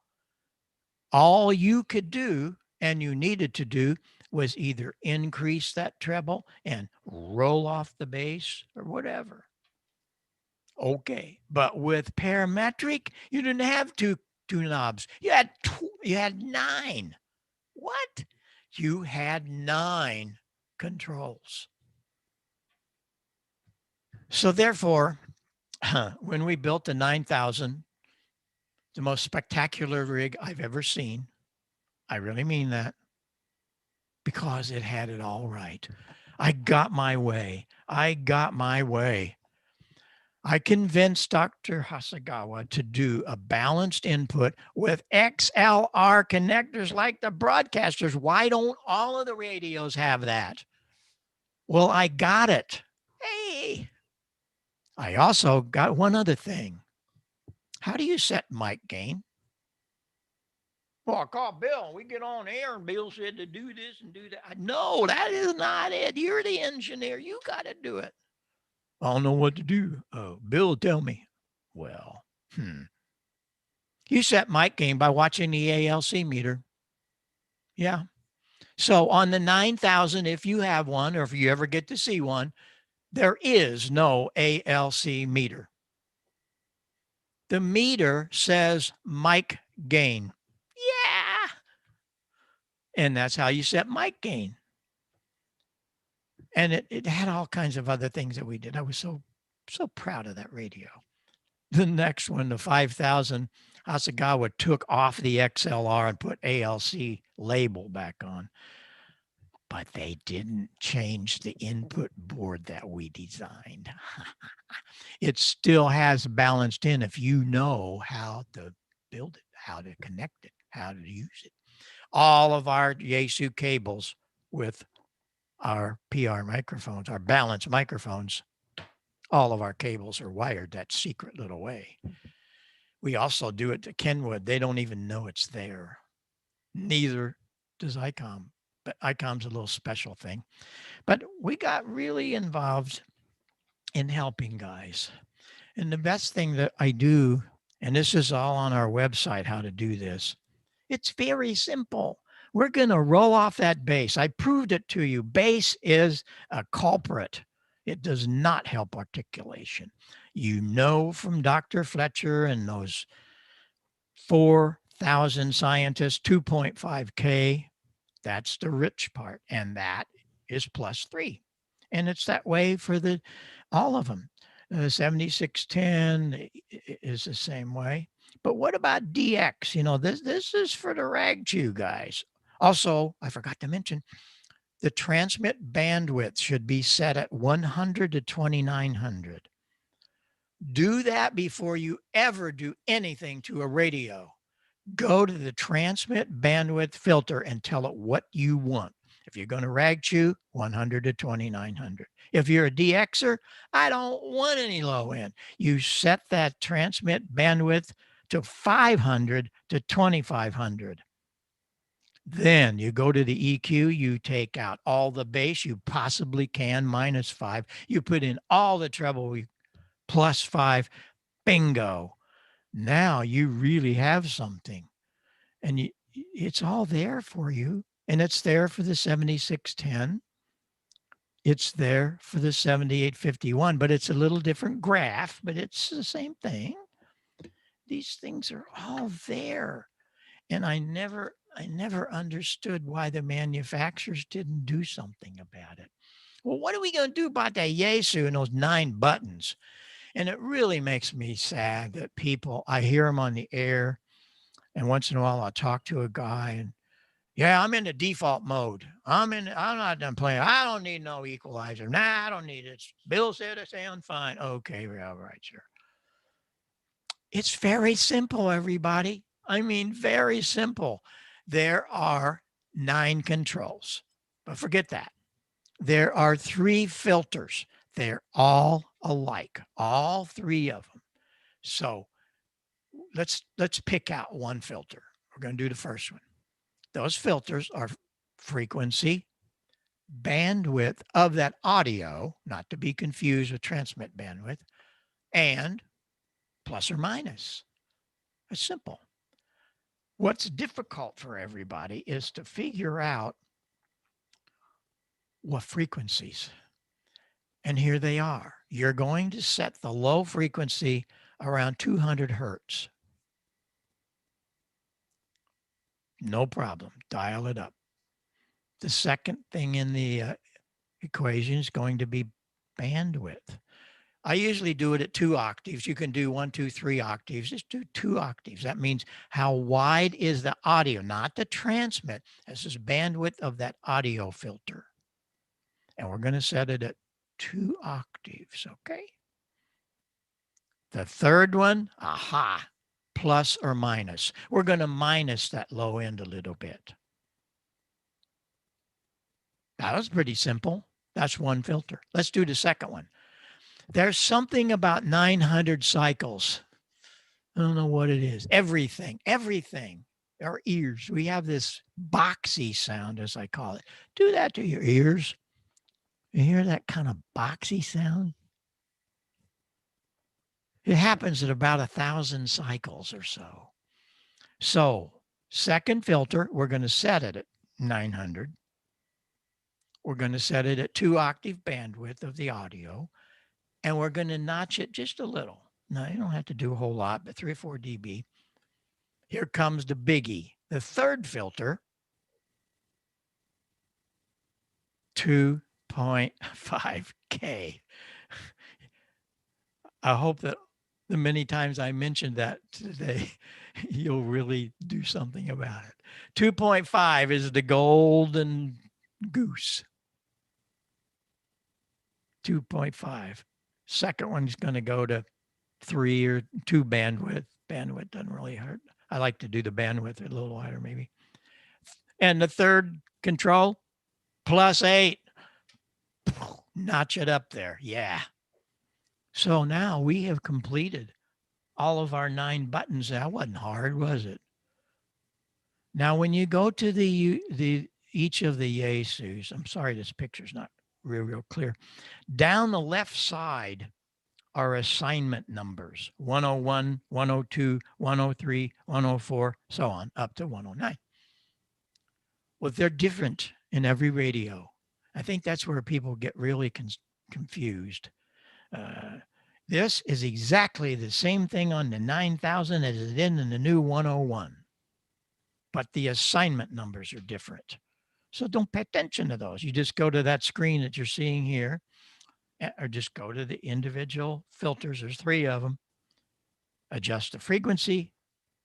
all you could do and you needed to do was either increase that treble and roll off the bass or whatever. Okay. But with parametric, you didn't have two knobs. You had 9. What? You had 9 controls. So therefore, when we built the 9000, the most spectacular rig I've ever seen, I really mean that, because it had it all right. I got my way. I convinced Dr. Hasegawa to do a balanced input with XLR connectors like the broadcasters. Why don't all of the radios have that? Well, I got it. Hey, I also got one other thing. How do you set mic gain? Well, I call Bill and we get on air and Bill said to do this and do that. No, that is not it. You're the engineer. You got to do it. I don't know what to do. Oh, Bill, tell me. Well, you set mic gain by watching the ALC meter. Yeah. So on the 9000, if you have one, or if you ever get to see one, there is no ALC meter. The meter says mic gain. Yeah. And that's how you set mic gain. And it had all kinds of other things that we did. I was so proud of that radio. The next one, the 5000, Hasegawa took off the XLR and put ALC label back on. But they didn't change the input board that we designed. It still has balanced in if you know how to build it, how to connect it, how to use it. All of our yaesu cables with our PR microphones, our balanced microphones, all of our cables are wired that secret little way. We also do it to Kenwood. They don't even know it's there. Neither does Icom, but Icom's a little special thing. But we got really involved in helping guys. And the best thing that I do, and this is all on our website, how to do this, it's very simple. We're going to roll off that bass. I proved it to you. Bass is a culprit. It does not help articulation. You know from Dr. Fletcher and those 4,000 scientists, 2.5K, that's the rich part. And that is +3. And it's that way for all of them. 7610 is the same way. But what about DX? You know, this is for the rag chew guys. Also, I forgot to mention, The transmit bandwidth should be set at 100 to 2900. Do that before you ever do anything to a radio. Go to the transmit bandwidth filter and tell it what you want. If you're going to rag chew, 100 to 2900. If you're a DXer, I don't want any low end. You set that transmit bandwidth to 500 to 2500. Then you go to the EQ, you take out all the bass you possibly can, -5. You put in all the treble, +5. Bingo. Now you really have something. And it's all there for you. And it's there for the 7610. It's there for the 7851, but it's a little different graph, but it's the same thing. These things are all there. And I never understood why the manufacturers didn't do something about it. Well, what are we going to do about that yaesu and those 9 buttons? And it really makes me sad that people, I hear them on the air, and once in a while I'll talk to a guy and, yeah, I'm in the default mode. I'm not done playing. I don't need no equalizer. Nah, I don't need it. Bill said it sound fine. Okay, yeah, right, sure. It's very simple, everybody. I mean, very simple. There are 9 controls, but forget that. There are 3 filters. They're all alike, all 3 of them. So let's pick out one filter. We're going to do the first one. Those filters are frequency, bandwidth of that audio, not to be confused with transmit bandwidth, and plus or minus. It's simple. What's difficult for everybody is to figure out what frequencies. And here they are. You're going to set the low frequency around 200 hertz. No problem. Dial it up. The second thing in the equation is going to be bandwidth. I usually do it at 2 octaves. You can do 1, 2, 3 octaves. Just do 2 octaves. That means how wide is the audio, not the transmit. This is bandwidth of that audio filter. And we're going to set it at 2 octaves, okay? The third one, aha, plus or minus. We're going to minus that low end a little bit. That was pretty simple. That's one filter. Let's do the second one. There's something about 900 cycles. I don't know what it is. Everything. Our ears. We have this boxy sound, as I call it. Do that to your ears. You hear that kind of boxy sound? It happens at about 1,000 cycles or so. So, second filter, we're going to set it at 900. We're going to set it at 2 octave bandwidth of the audio. And we're going to notch it just a little. Now, you don't have to do a whole lot, but 3 or 4 dB. Here comes the biggie. The third filter, 2.5K. I hope that the many times I mentioned that today, you'll really do something about it. 2.5 is the golden goose. 2.5. Second one's going to go to 3 or 2 bandwidth. Bandwidth doesn't really hurt. I like to do the bandwidth a little wider maybe. And the third control, +8. Notch it up there. Yeah. So now we have completed all of our 9 buttons. That wasn't hard, was it? Now, when you go to each of the yaesus, I'm sorry, this picture's not real clear. Down the left side are assignment numbers, 101, 102, 103, 104, so on, up to 109. Well, they're different in every radio. I think that's where people get really confused. This is exactly the same thing on the 9000 as it is in the new 101. But the assignment numbers are different. So don't pay attention to those. You just go to that screen that you're seeing here, or just go to the individual filters. There's 3 of them. Adjust the frequency,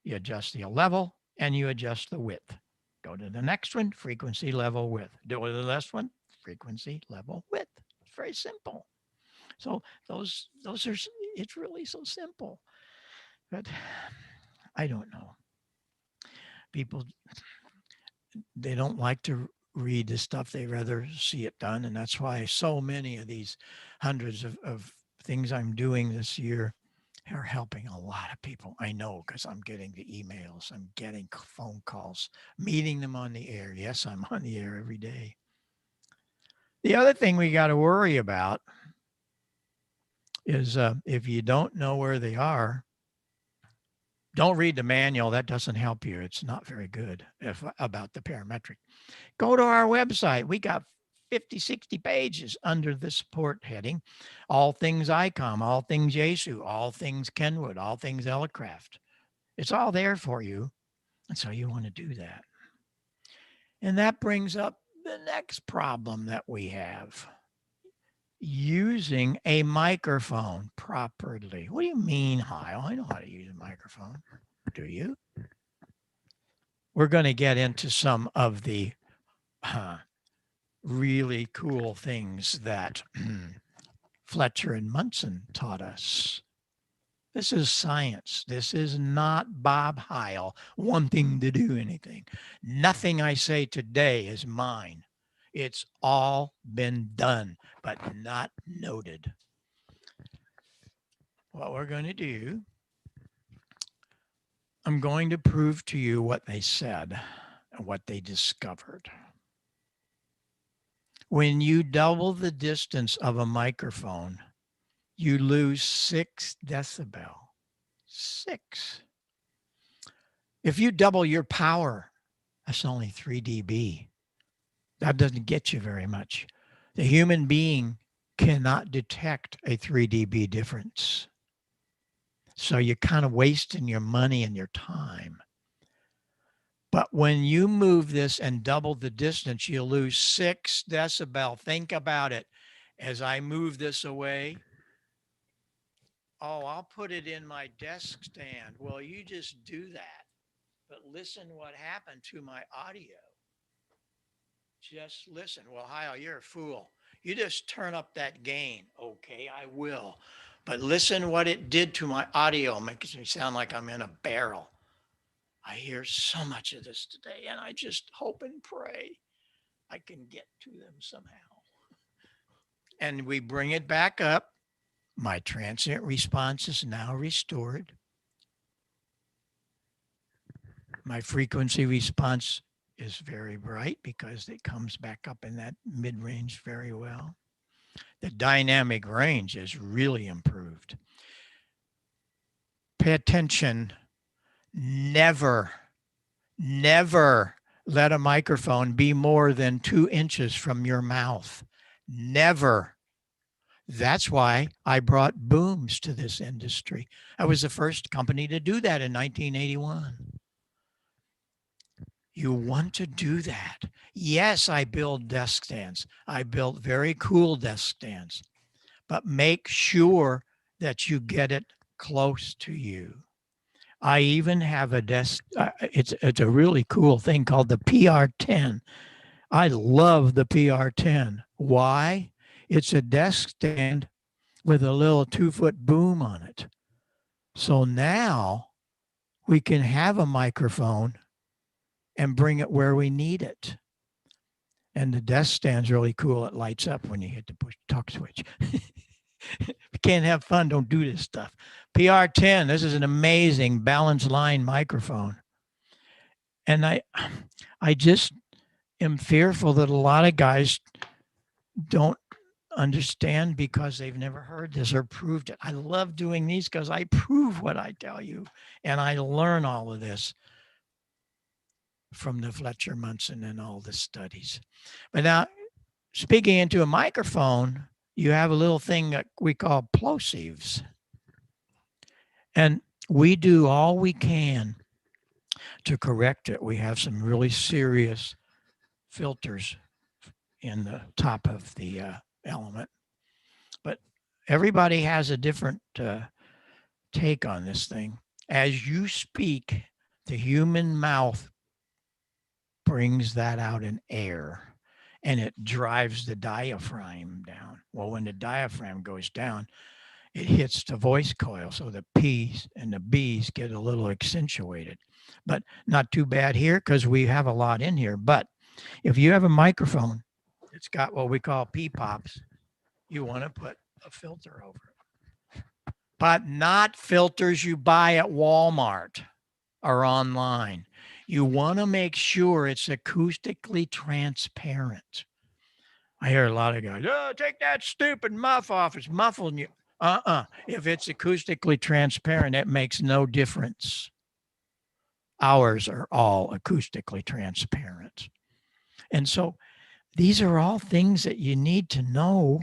you adjust the level, and you adjust the width. Go to the next one, frequency, level, width. Go to the last one, frequency, level, width. It's very simple. So those are, it's really so simple. But I don't know. People, they don't like to read this stuff. They rather see it done. And that's why so many of these hundreds of things I'm doing this year are helping a lot of people. I know, because I'm getting the emails, I'm getting phone calls, meeting them on the air. Yes, I'm on the air every day. The other thing we got to worry about is if you don't know where they are, don't read the manual. That doesn't help you. It's not very good about the parametric. Go to our website. We got 50, 60 pages under the support heading. All things Icom, all things yaesu, all things Kenwood, all things Elecraft. It's all there for you. And so you want to do that. And that brings up the next problem that we have. Using a microphone properly. What do you mean, Heil? I know how to use a microphone. Do you? We're going to get into some of the really cool things that Fletcher and Munson taught us. This is science. This is not Bob Heil wanting to do anything. Nothing I say today is mine. It's all been done, but not noted. What we're going to do, I'm going to prove to you what they said and what they discovered. When you double the distance of a microphone, you lose 6 decibel. 6. If you double your power, that's only 3 dB. That doesn't get you very much. The human being cannot detect a 3 dB difference. So you're kind of wasting your money and your time. But when you move this and double the distance, you lose 6 decibel. Think about it. As I move this away, oh, I'll put it in my desk stand. Well, you just do that. But listen what happened to my audio. Just listen. Well, Heil, you're a fool. You just turn up that gain. Okay, I will. But listen what it did to my audio. It makes me sound like I'm in a barrel. I hear so much of this today, and I just hope and pray I can get to them somehow. And we bring it back up. My transient response is now restored. My frequency response is very bright because it comes back up in that mid-range very well. The dynamic range is really improved. Pay attention. Never let a microphone be more than 2 inches from your mouth. Never. That's why I brought booms to this industry. I was the first company to do that in 1981. You want to do that. Yes, I build desk stands. I built very cool desk stands, but make sure that you get it close to you. I even have a desk. It's a really cool thing called the PR10. I love the PR10. Why? It's a desk stand with a little 2-foot boom on it. So now we can have a microphone and bring it where we need it. And the desk stand's really cool. It lights up when you hit the push talk switch. If you can't have fun, don't do this stuff. PR10, this is an amazing balanced line microphone. And I just am fearful that a lot of guys don't understand because they've never heard this or proved it. I love doing these because I prove what I tell you. And I learn all of this from the Fletcher Munson and all the studies. But now, speaking into a microphone, you have a little thing that we call plosives. And we do all we can to correct it. We have some really serious filters in the top of the element. But everybody has a different take on this thing. As you speak, the human mouth brings that out in air and it drives the diaphragm down. Well, when the diaphragm goes down, it hits the voice coil. So the P's and the B's get a little accentuated, but not too bad here because we have a lot in here. But if you have a microphone, it's got what we call P-pops, you want to put a filter over it, but not filters you buy at Walmart or online. You want to make sure it's acoustically transparent. I hear a lot of guys, oh, take that stupid muff off. It's muffling you. If it's acoustically transparent, it makes no difference. Ours are all acoustically transparent. And so these are all things that you need to know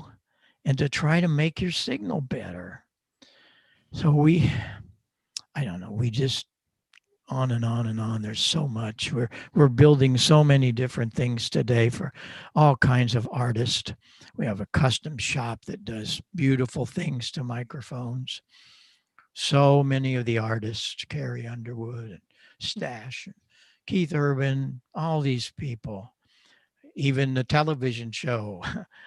and to try to make your signal better. So we just on and on and on. There's so much. We're building so many different things today for all kinds of artists. We have a custom shop that does beautiful things to microphones. So many of the artists, Carrie Underwood and Stash, and Keith Urban, all these people, even the television show,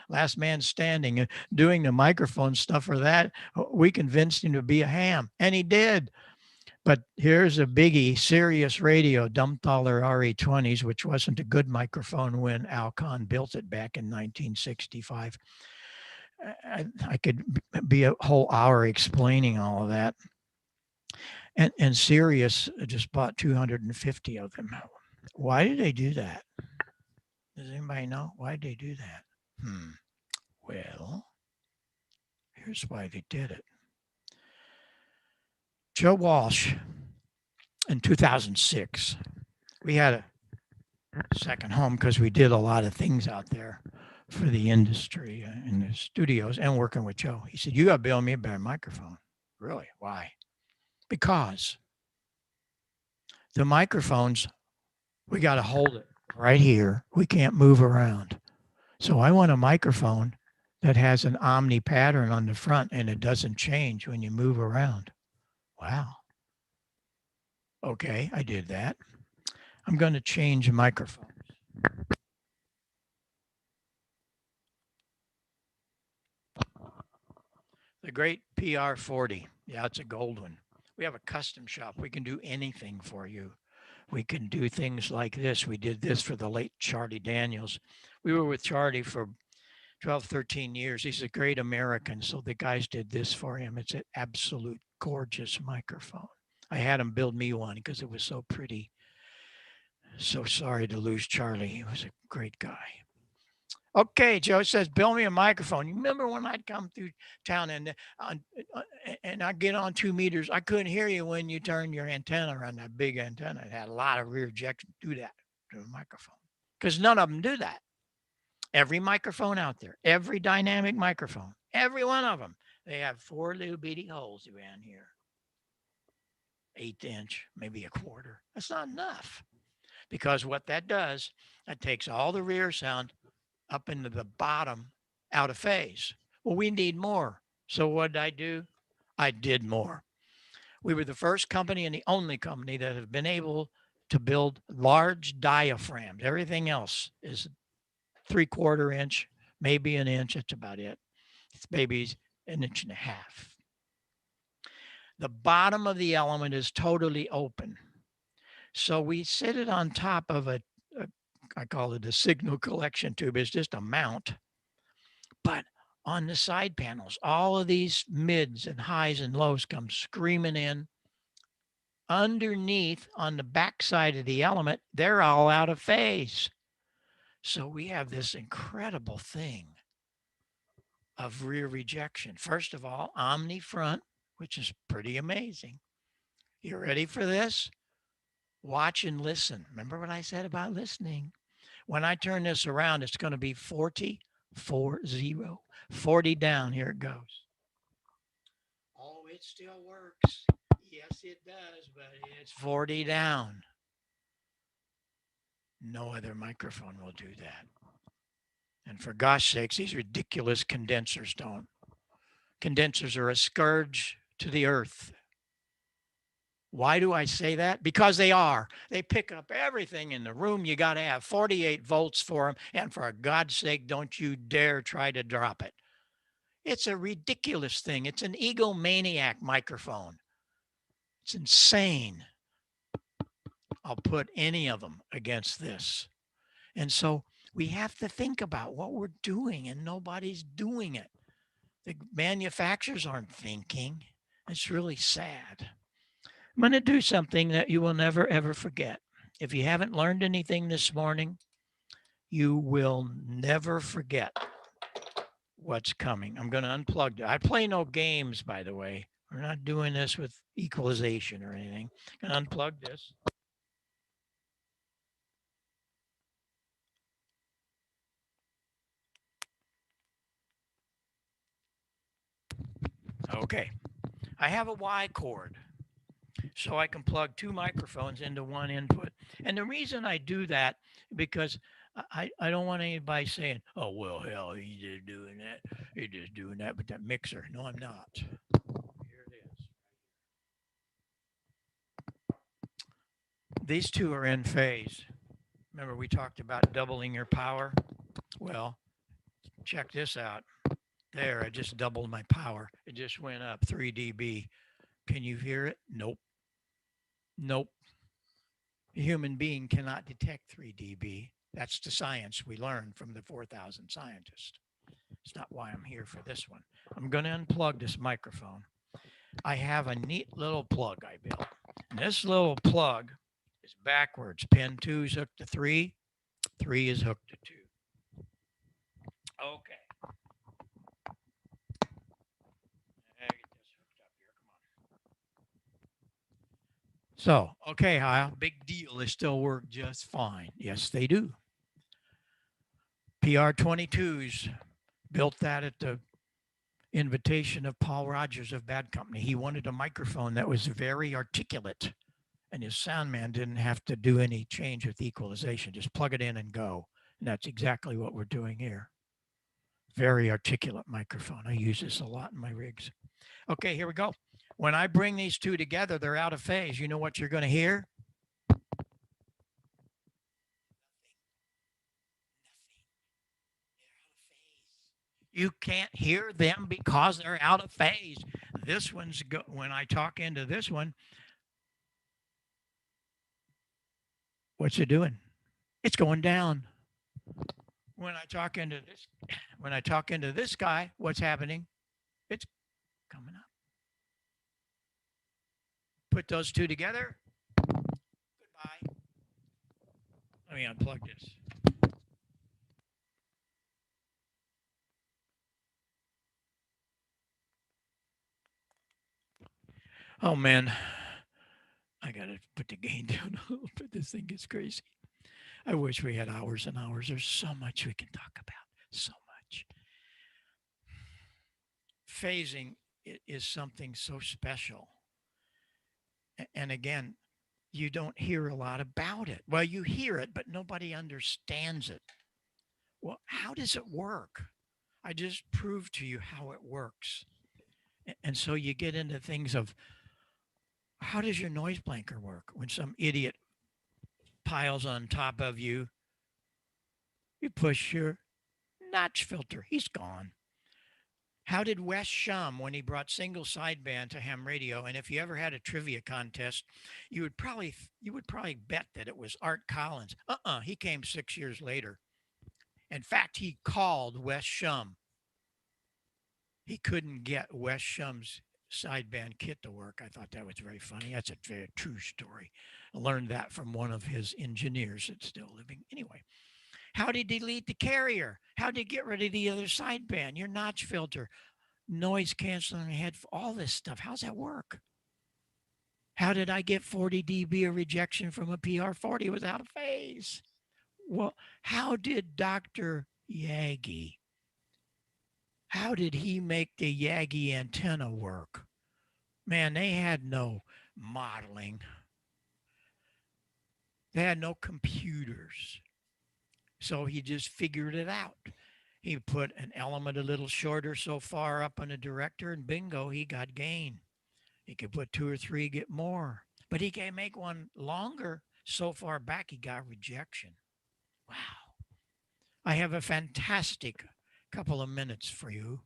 Last Man Standing, doing the microphone stuff for that, we convinced him to be a ham, and he did. But here's a biggie, Sirius Radio, Dumbthaler RE20s, which wasn't a good microphone when Alcon built it back in 1965. I could be a whole hour explaining all of that. And Sirius just bought 250 of them. Why did they do that? Does anybody know? Why did they do that? Well, here's why they did it. Joe Walsh, in 2006, we had a second home because we did a lot of things out there for the industry in the studios and working with Joe. He said, you got to build me a better microphone. Really? Why? Because the microphones, we got to hold it right here. We can't move around. So I want a microphone that has an omni pattern on the front and it doesn't change when you move around. Wow. Okay, I did that. I'm going to change microphones. The great PR40. Yeah, it's a gold one. We have a custom shop. We can do anything for you. We can do things like this. We did this for the late Charlie Daniels. We were with Charlie for 12, 13 years. He's a great American. So the guys did this for him. It's an absolute gorgeous microphone. I had him build me one because it was so pretty. So sorry to lose Charlie. He was a great guy. Okay, Joe says, build me a microphone. You remember when I'd come through town and I'd get on 2 meters? I couldn't hear you when you turned your antenna around, that big antenna. It had a lot of rear ejection. Do that to a microphone because none of them do that. Every microphone out there, every dynamic microphone, every one of them, they have 4 little bitty holes around here. 1/8 inch, maybe a quarter. That's not enough because what that does, it takes all the rear sound up into the bottom out of phase. Well, we need more. So what did I do? I did more. We were the first company and the only company that have been able to build large diaphragms. Everything else is 3/4 inch, maybe an inch. That's about it. It's maybe 1.5 inches. The bottom of the element is totally open. So we sit it on top of I call it a signal collection tube. It's just a mount. But on the side panels, all of these mids and highs and lows come screaming in. Underneath, on the back side of the element, they're all out of phase. So we have this incredible thing of rear rejection. First of all, omni front, which is pretty amazing. You ready for this? Watch and listen. Remember what I said about listening? When I turn this around, it's going to be 40 down. Here it goes. Oh, it still works. Yes, it does, but it's 40 down. No other microphone will do that. And for gosh sakes, these ridiculous condensers don't. Condensers are a scourge to the earth. Why do I say that? Because they are. They pick up everything in the room. You got to have 48 volts for them. And for God's sake, don't you dare try to drop it. It's a ridiculous thing. It's an egomaniac microphone. It's insane. I'll put any of them against this. And so we have to think about what we're doing, and nobody's doing it. The manufacturers aren't thinking. It's really sad. I'm going to do something that you will never, ever forget. If you haven't learned anything this morning, you will never forget what's coming. I'm going to unplug it. I play no games, by the way. We're not doing this with equalization or anything. I'm going to unplug this. Okay. I have a Y cord, so I can plug two microphones into one input. And the reason I do that, because I don't want anybody saying, oh, well, hell, he's just doing that. He's just doing that with that mixer. No, I'm not. Here it is. These two are in phase. Remember, we talked about doubling your power? Well, check this out. There, I just doubled my power. It just went up 3 dB. Can you hear it? Nope. Nope. A human being cannot detect 3 dB. That's the science we learned from the 4,000 scientists. It's not why I'm here for this one. I'm going to unplug this microphone. I have a neat little plug I built. And this little plug is backwards. Pin 2 is hooked to 3. 3 is hooked to 2. Okay. Get this hooked up here. Come on. So, okay, Heil, big deal. They still work just fine. Yes, they do. PR22s built that at the invitation of Paul Rogers of Bad Company. He wanted a microphone that was very articulate, and his sound man didn't have to do any change with equalization. Just plug it in and go. And that's exactly what we're doing here. Very articulate microphone. I use this a lot in my rigs. Okay, here we go. When I bring these two together, they're out of phase. You know what you're going to hear? You can't hear them because they're out of phase. This one's when I talk into this one, what's it doing? It's going down. When I talk into this guy, what's happening? It's coming up. Put those two together. Goodbye. Let me unplug this. Oh man, I gotta put the gain down a little bit. This thing gets crazy. I wish we had hours and hours. There's so much we can talk about. So much. Phasing is something so special. And again, you don't hear a lot about it. Well, you hear it, but nobody understands it. Well, how does it work? I just proved to you how it works. And so you get into things of how does your noise blanker work? When some idiot piles on top of you, you push your notch filter, he's gone. How did Wes Shum, when he brought single sideband to ham radio, and if you ever had a trivia contest, you would probably bet that it was Art Collins. He came 6 years later. In fact, he called Wes Shum. He couldn't get Wes Shum's sideband kit to work. I thought that was very funny. That's a very true story. I learned that from one of his engineers that's still living. Anyway, how did he delete the carrier? How did he get rid of the other sideband? Your notch filter, noise canceling head, all this stuff. How's that work? How did I get 40 dB of rejection from a PR40 without a phase? Well, how did Dr. Yagi, how did he make the Yagi antenna work? Man, they had no modeling. They had no computers. So he just figured it out. He put an element a little shorter so far up on a director, and bingo, he got gain. He could put 2 or 3, get more. but he can make one longer. So far back, he got rejection. Wow. I have a fantastic couple of minutes for you.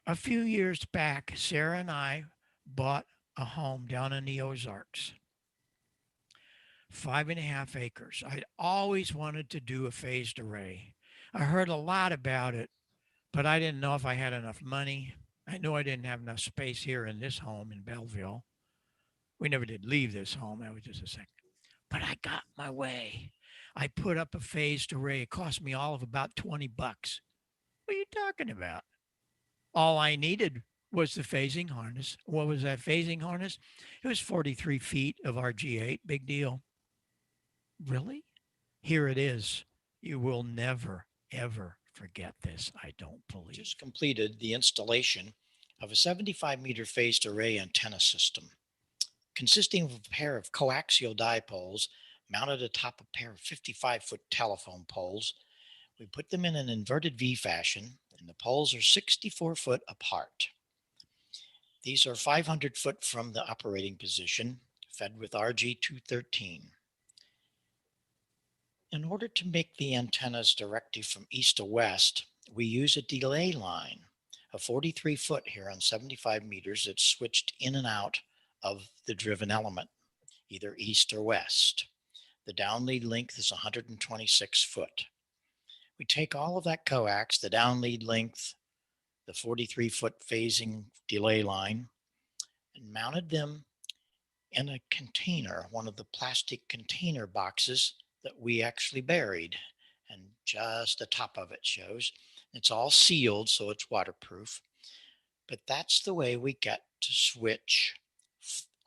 A few years back, Sarah and I bought a home down in the Ozarks, 5.5 acres. I'd always wanted to do a phased array. I heard a lot about it, but I didn't know if I had enough money. I knew I didn't have enough space here in this home in Belleville. We never did leave this home. That was just a second. But I got my way. I put up a phased array. It cost me all of about $20. What are you talking about? All I needed was the phasing harness. What was that phasing harness? It was 43 feet of RG8. Big deal. Really? Here it is. You will never, ever forget this, I don't believe. Just completed the installation of a 75-meter phased array antenna system, consisting of a pair of coaxial dipoles mounted atop a pair of 55-foot telephone poles. We put them in an inverted V fashion, and the poles are 64 foot apart. These are 500 foot from the operating position, fed with RG213. In order to make the antennas directly from east to west, we use a delay line, a 43 foot here on 75 meters that's switched in and out of the driven element, either east or west. The downlead length is 126 foot. We take all of that coax, the downlead length, the 43 foot phasing delay line, and mounted them in a container, one of the plastic container boxes that we actually buried. And just the top of it shows. It's all sealed, so it's waterproof. But that's the way we get to switch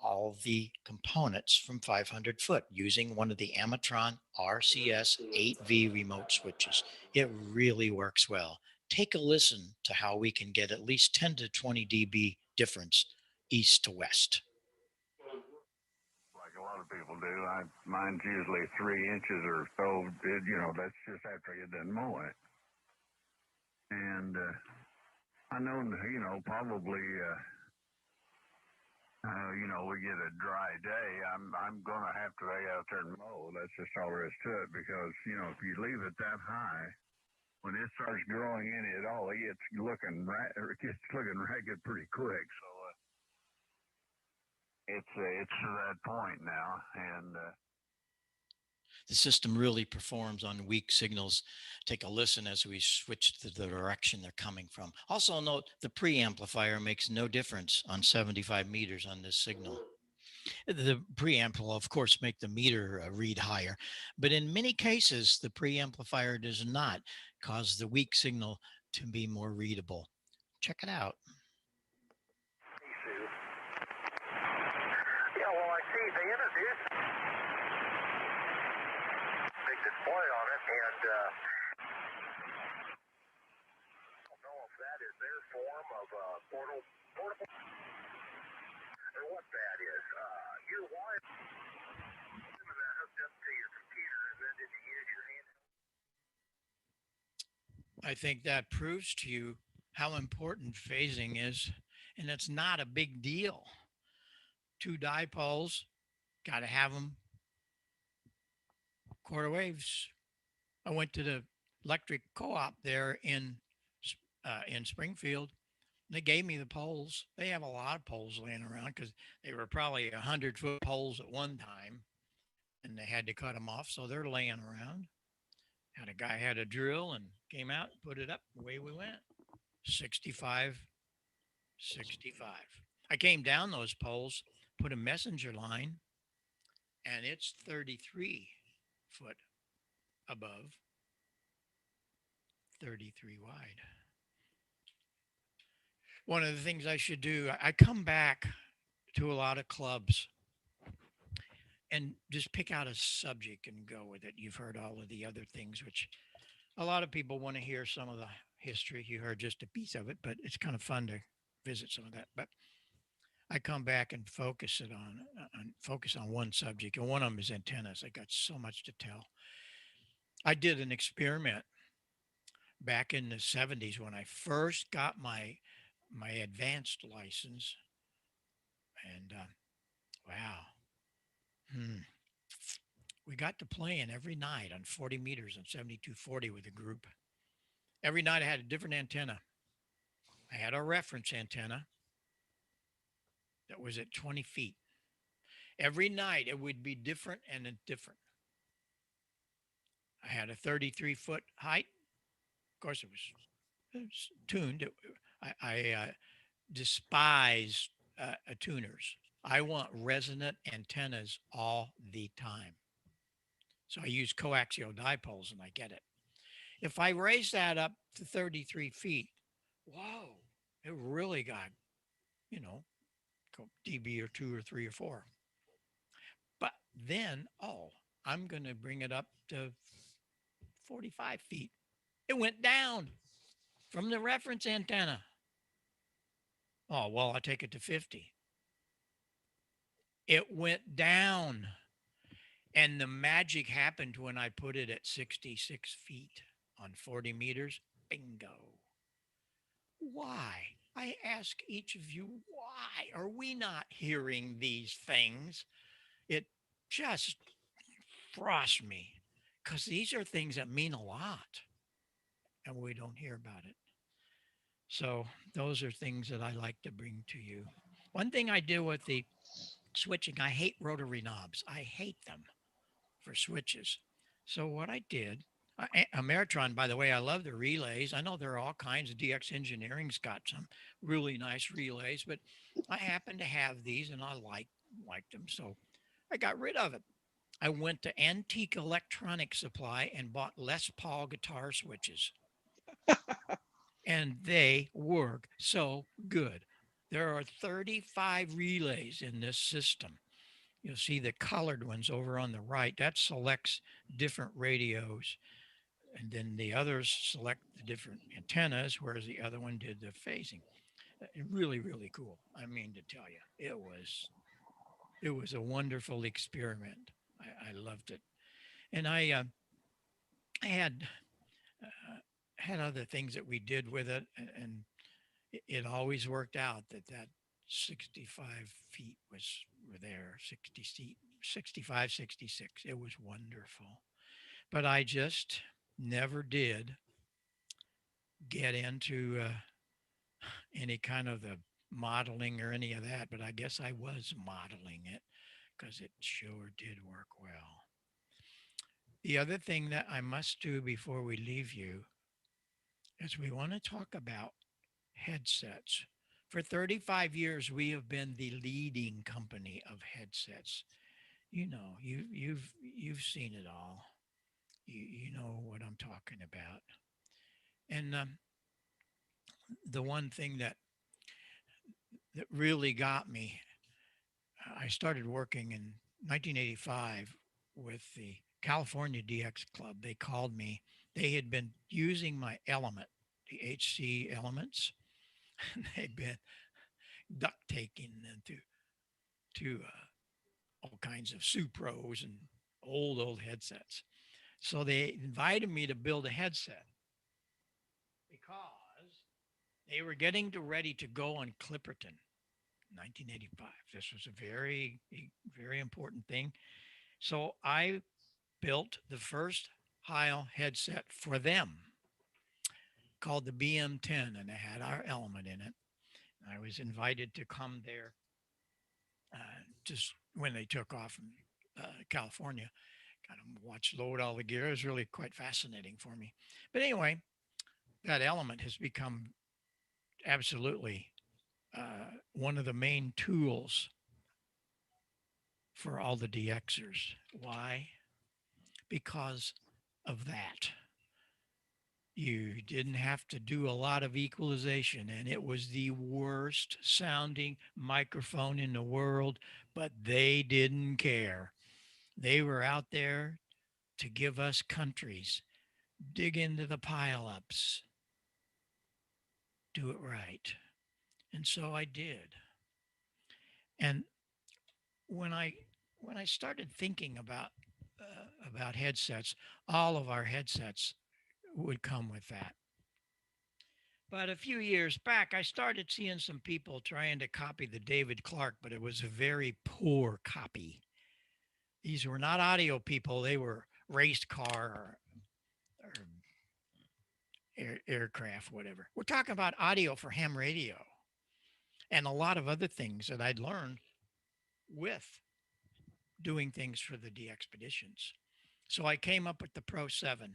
all the components from 500 foot using one of the Amatron RCS 8V remote switches. It really works well. Take a listen to how we can get at least 10 to 20 dB difference east to west. Like a lot of people do. Mine's usually 3 inches or so. That's just after you done mow it. And I know, probably, we get a dry day. I'm going to have to lay out there and mow. That's just all there is to it because, if you leave it that high, when it starts growing in it all, it gets looking ragged pretty quick. So it's to that point now, and the system really performs on weak signals. Take a listen as we switch to the direction they're coming from. Also note the preamplifier makes no difference on 75 meters on this signal. The preamp will, of course, make the meter read higher, but in many cases, the preamplifier does not cause the weak signal to be more readable. Check it out. Yeah, well, I see they introduced big display on it, and I don't know if that is their form of portable, or what that is. Your wire that hooked up to your computer, and then did you use your hand? I think that proves to you how important phasing is, and it's not a big deal. 2 dipoles, got to have them quarter waves. I went to the electric co-op there in Springfield. They gave me the poles. They have a lot of poles laying around because they were probably 100-foot poles at one time, and they had to cut them off, so they're laying around. Had a guy had a drill and came out, put it up, away we went. 65. I came down those poles, put a messenger line, and it's 33 foot above, 33 wide. One of the things I should do, I come back to a lot of clubs and just pick out a subject and go with it. You've heard all of the other things, which a lot of people want to hear some of the history. You heard just a piece of it, but it's kind of fun to visit some of that. But I come back and focus on one subject, and one of them is antennas. I got so much to tell. I did an experiment back in the 70s when I first got my advanced license. And wow. Hmm. We got to playing every night on 40 meters and 7240 with a group. Every night I had a different antenna. I had a reference antenna that was at 20 feet. Every night it would be different and different. I had a 33-foot height. Of course, it was tuned. I despise tuners. I want resonant antennas all the time. So I use coaxial dipoles and I get it. If I raise that up to 33 feet, whoa, it really got, you know, dB or two or three or four. But then, oh, I'm going to bring it up to 45 feet. It went down from the reference antenna. Oh, well, I take it to 50. It went down. And the magic happened when I put it at 66 feet on 40 meters. Bingo. Why? I ask each of you, why are we not hearing these things? It just frosts me because these are things that mean a lot and we don't hear about it. So those are things that I like to bring to you. One thing I do with the switching, I hate rotary knobs. I hate them for switches. So what I did, Ameritron, by the way, I love the relays. I know there are all kinds of DX Engineering's got some really nice relays, but I happen to have these and I liked them. So I got rid of it. I went to Antique Electronic Supply and bought Les Paul guitar switches. And they work so good. There are 35 relays in this system. You'll see the colored ones over on the right. That selects different radios. And then the others select the different antennas, whereas the other one did the phasing. Really, really cool. I mean to tell you, it was a wonderful experiment. I loved it. And I had other things that we did with it, and it always worked out that 65 feet were there, 60 feet, 65, 66. It was wonderful. But I just never did get into any kind of the modeling or any of that, but I guess I was modeling it because it sure did work well. The other thing that I must do before we leave you is we want to talk about headsets. For 35 years, we have been the leading company of headsets. You know, you've seen it all. You know what I'm talking about. And the one thing that really got me, I started working in 1985 with the California DX Club. They called me. They had been using my element, the HC elements, and they'd been duct taking them to all kinds of Supros and old headsets. So they invited me to build a headset because they were getting ready to go on Clipperton, 1985. This was a very important thing. So I built the first Heil headset for them called the BM10, and it had our element in it. I was invited to come there just when they took off from California. Kind of watch load all the gear. It was really quite fascinating for me. But anyway, that element has become absolutely one of the main tools for all the DXers. Why? Because of that. You didn't have to do a lot of equalization, and it was the worst sounding microphone in the world, but they didn't care. They were out there to give us countries, dig into the pileups, do it right. And so I did. And when I when I started thinking about headsets, all of our headsets would come with that. But a few years back, I started seeing some people trying to copy the David Clark, but it was a very poor copy. These were not audio people, they were race car or aircraft, whatever. We're talking about audio for ham radio and a lot of other things that I'd learned with doing things for the D Expeditions. So I came up with the Pro 7.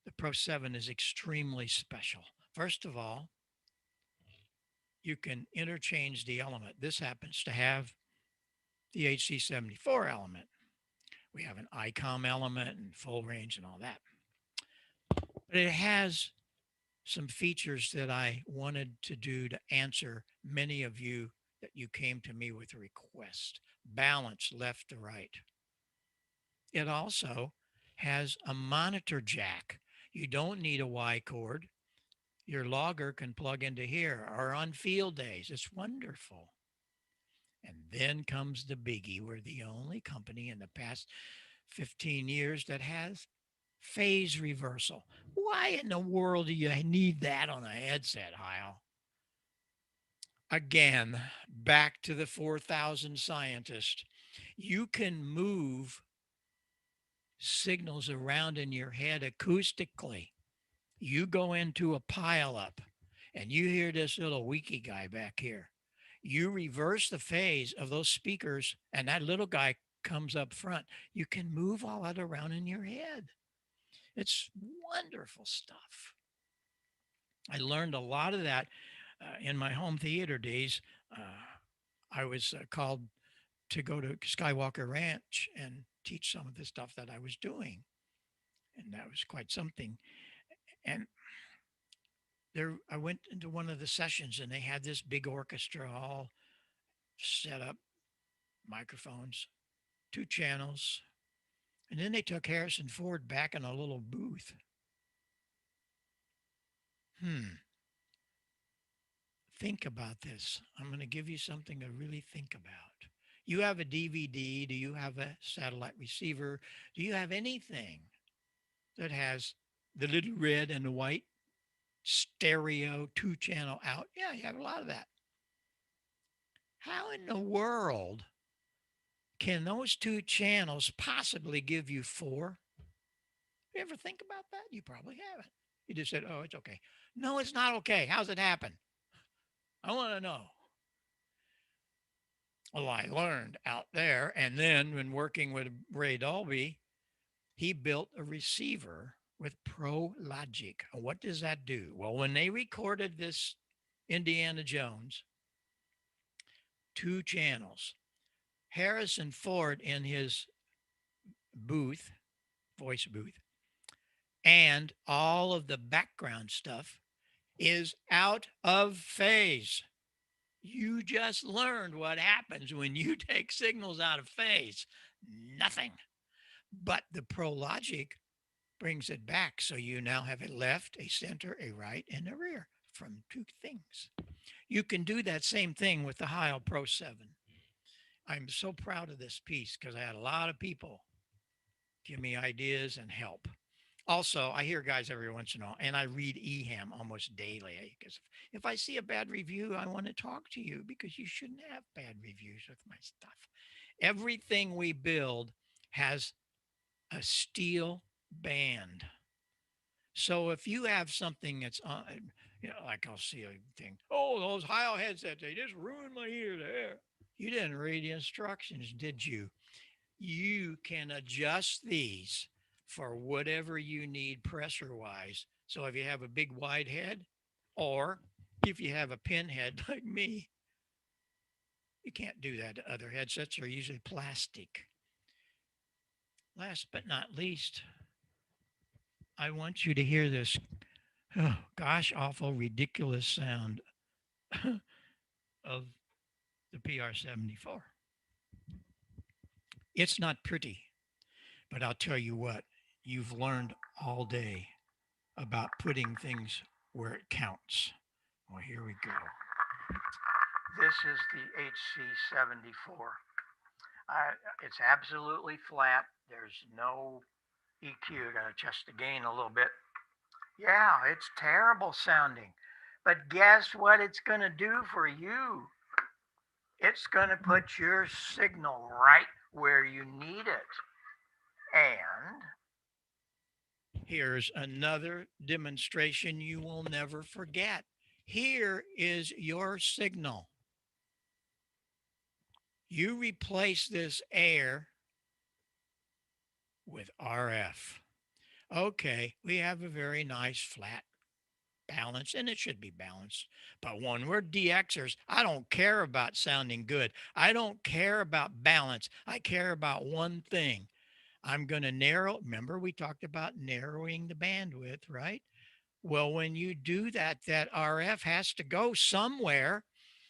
The Pro 7 is extremely special. First of all, you can interchange the element. This happens to have the HC74 element. We have an Icom element and full range and all that. But it has some features that I wanted to do to answer many of you that you came to me with a request. Balance left to right. It also has a monitor jack. You don't need a Y cord. Your logger can plug into here or on field days. It's wonderful. And then comes the biggie. We're the only company in the past 15 years that has phase reversal. Why in the world do you need that on a headset, Heil? Again, back to the 4,000 scientists. You can move signals around in your head acoustically. You go into a pileup and you hear this little wiki guy back here. You reverse the phase of those speakers and that little guy comes up front. You can move all that around in your head. It's wonderful stuff. I learned a lot of that in my home theater days. Uh, I was called to go to Skywalker Ranch and teach some of the stuff that I was doing. And that was quite something. And there, I went into one of the sessions and they had this big orchestra all set up, microphones, two channels. And then they took Harrison Ford back in a little booth. Think about this. I'm going to give you something to really think about. You have a DVD. Do you have a satellite receiver? Do you have anything that has the little red and the white stereo two channel out? Yeah, you have a lot of that. How in the world can those two channels possibly give you four? You ever think about that? You probably haven't. You just said, oh, it's okay. No, it's not okay. How's it happen? I want to know. Well, I learned out there. And then when working with Ray Dolby, he built a receiver with Pro Logic. What does that do? Well, when they recorded this Indiana Jones, two channels, Harrison Ford in his booth, voice booth, and all of the background stuff is out of phase. You just learned what happens when you take signals out of phase. Nothing. But the Pro Logic brings it back. So you now have a left, a center, a right, and a rear from two things. You can do that same thing with the Heil Pro 7. I'm so proud of this piece because I had a lot of people give me ideas and help. Also, I hear guys every once in a while, and I read EHAM almost daily because if I see a bad review, I want to talk to you because you shouldn't have bad reviews with my stuff. Everything we build has a steel band. So if you have something that's like I'll see a thing, oh, those Heil headsets, they just ruined my ear there. You didn't read the instructions, did you? You can adjust these for whatever you need pressure wise. So if you have a big wide head, or if you have a pinhead like me, you can't do that to other headsets. Are usually plastic. Last but not least, I want you to hear this gosh awful ridiculous sound of the PR74. It's not pretty, but I'll tell you what, you've learned all day about putting things where it counts. Well, here we go. This is the HC74. It's absolutely flat. There's no EQ. Got to adjust the gain a little bit. Yeah, it's terrible sounding. But guess what it's going to do for you? It's going to put your signal right where you need it. And here's another demonstration you will never forget. Here is your signal. You replace this air with RF. Okay, we have a very nice flat balance, and it should be balanced. But when we're DXers, I don't care about sounding good. I don't care about balance. I care about one thing. I'm going to narrow. Remember, we talked about narrowing the bandwidth, right? Well, when you do that, that RF has to go somewhere.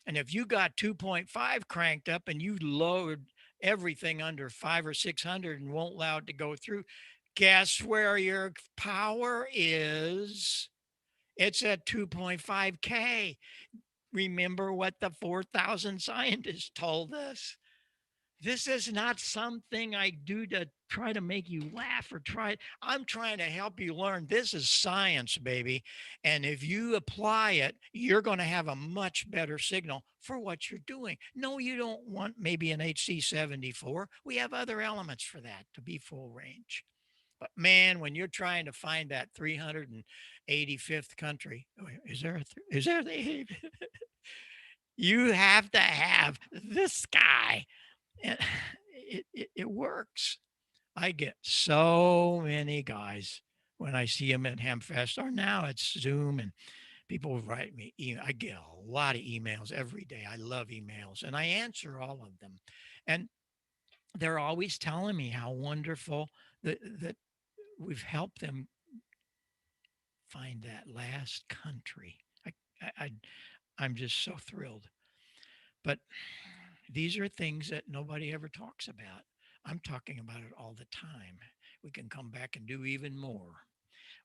And if you got 2.5 cranked up and you load everything under 5 or 600 and won't allow it to go through, guess where your power is? It's at 2.5K. Remember what the 4,000 scientists told us. This is not something I do to try to make you laugh or try. I'm trying to help you learn. This is science, baby. And if you apply it, you're going to have a much better signal for what you're doing. No, you don't want maybe an HC74. We have other elements for that to be full range. But man, when you're trying to find that 385th country, is there is there the you have to have this guy. And it works. I get so many guys when I see them at Hamfest, or now it's Zoom, and people write me. I get a lot of emails every day. I love emails, and I answer all of them. And they're always telling me how wonderful that we've helped them find that last country. I I'm just so thrilled. But these are things that nobody ever talks about. I'm talking about it all the time. We can come back and do even more.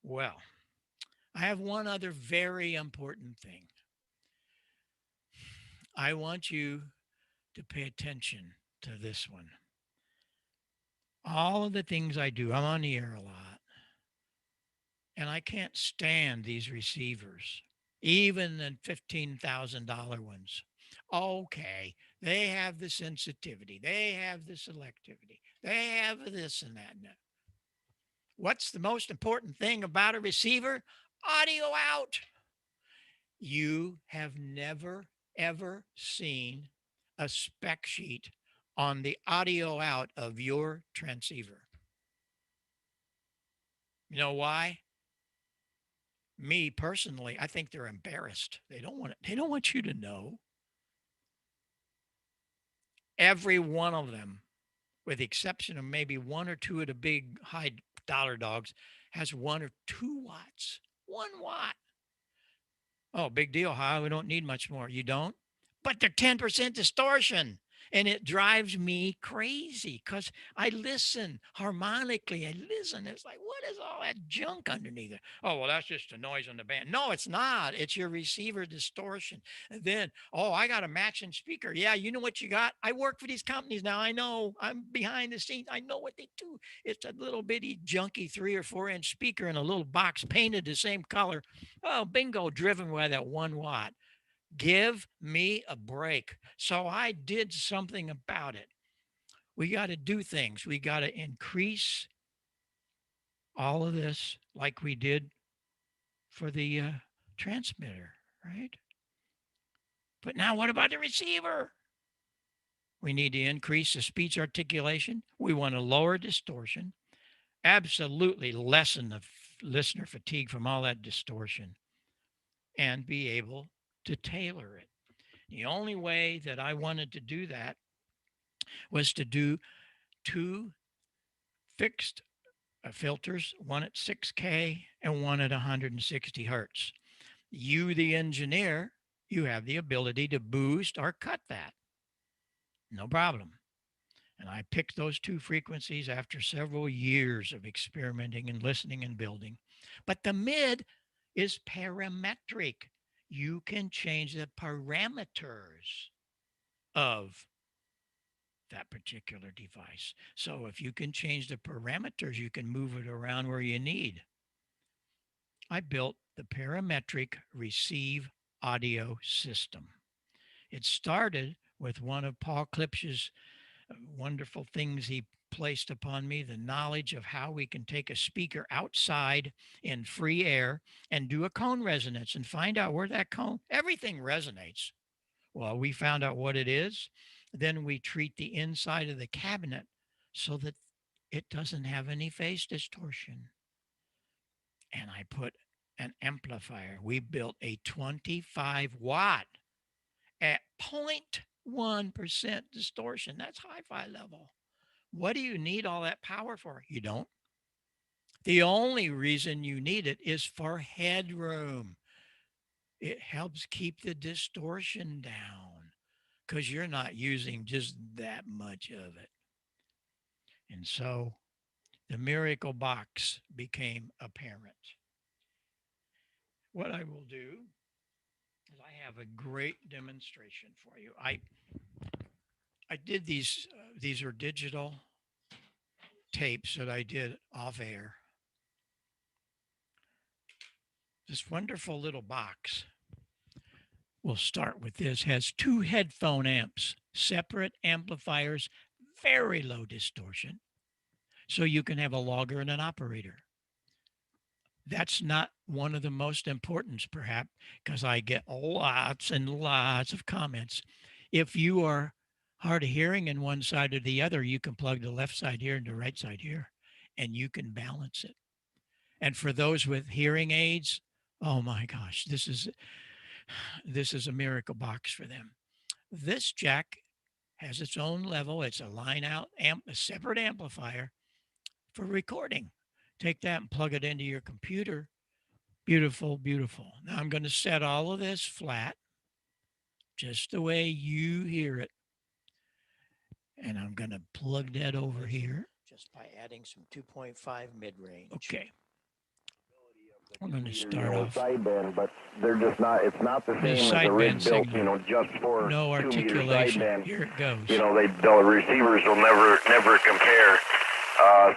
Well, I have one other very important thing. I want you to pay attention to this one. All of the things I do, I'm on the air a lot, and I can't stand these receivers, even the $15,000 ones. Okay, they have the sensitivity, they have the selectivity, they have this and that. And that. What's the most important thing about a receiver? Audio out. You have never, ever seen a spec sheet on the audio out of your transceiver. You know why? Me personally, I think they're embarrassed. They don't want you to know. Every one of them, with the exception of maybe one or two of the big high dollar dogs, has 1 or 2 watts. 1 watt. Oh, big deal. How we don't need much more. You don't? But they're 10% distortion. And it drives me crazy because I listen harmonically. I listen. It's like, what is all that junk underneath it? Oh, well, that's just the noise on the band. No, it's not. It's your receiver distortion. And then, oh, I got a matching speaker. Yeah, you know what you got? I work for these companies now. I know. I'm behind the scenes. I know what they do. It's a little bitty junky 3 or 4 inch speaker in a little box painted the same color. Oh, bingo, driven by that 1 watt. Give me a break. So I did something about it. We got to do things. We got to increase all of this like we did for the transmitter, right? But now what about the receiver? We need to increase the speech articulation. We want to lower distortion, absolutely lessen the listener fatigue from all that distortion, and be able to tailor it. The only way that I wanted to do that was to do two fixed filters, one at 6K and one at 160 hertz. You, the engineer, you have the ability to boost or cut that. No problem. And I picked those two frequencies after several years of experimenting and listening and building. But the mid is parametric. You can change the parameters of that particular device. So if you can change the parameters, you can move it around where you need. I built the parametric receive audio system. It started with one of Paul Klipsch's wonderful things he placed upon me, the knowledge of how we can take a speaker outside in free air and do a cone resonance and find out where that cone, everything resonates. Well, we found out what it is. Then we treat the inside of the cabinet so that it doesn't have any phase distortion. And I put an amplifier. We built a 25-watt at 0.1% distortion. That's hi-fi level. What do you need all that power for? You don't. The only reason you need it is for headroom. It helps keep the distortion down because you're not using just that much of it. And so the miracle box became apparent. What I will do is I have a great demonstration for you. I did these. These are digital tapes that I did off air. This wonderful little box. We'll start with this. Has 2 headphone amps, separate amplifiers, very low distortion. So you can have a logger and an operator. That's not one of the most importance, perhaps, because I get lots and lots of comments. If you are hard of hearing in one side or the other, you can plug the left side here and the right side here, and you can balance it. And for those with hearing aids, oh my gosh, this is a miracle box for them. This jack has its own level. It's a line out amp, a separate amplifier for recording. Take that and plug it into your computer. Beautiful, beautiful. Now I'm going to set all of this flat, just the way you hear it. And I'm going to plug that over here. Just by adding some 2.5 mid-range. Okay. We're going to start off. Sideband, but they're just not. It's not the The same as a rig sideband built, signal. just for No 2 meter articulation. sideband. Here it goes. The receivers will never compare.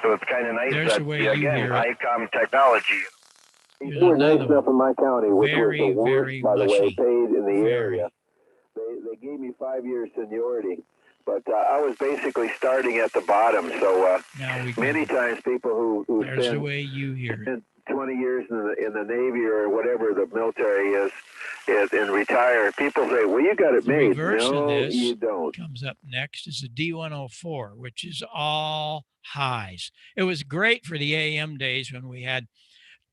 So it's kind of nice There's that the way you again, hear it. Icom technology. Here's They were nice another enough one. in my county, which Very, was the worst, very by the way, mushy. paid in the Very. area. They gave me 5 years seniority, but I was basically starting at the bottom. So Now we many go. times people who There's the spend way you hear it. 20 years in the Navy or whatever the military is and retire, people say, well, you got it The made. reverse of No, this you don't. comes up next is a D104, which is all highs. It was great for the AM days when we had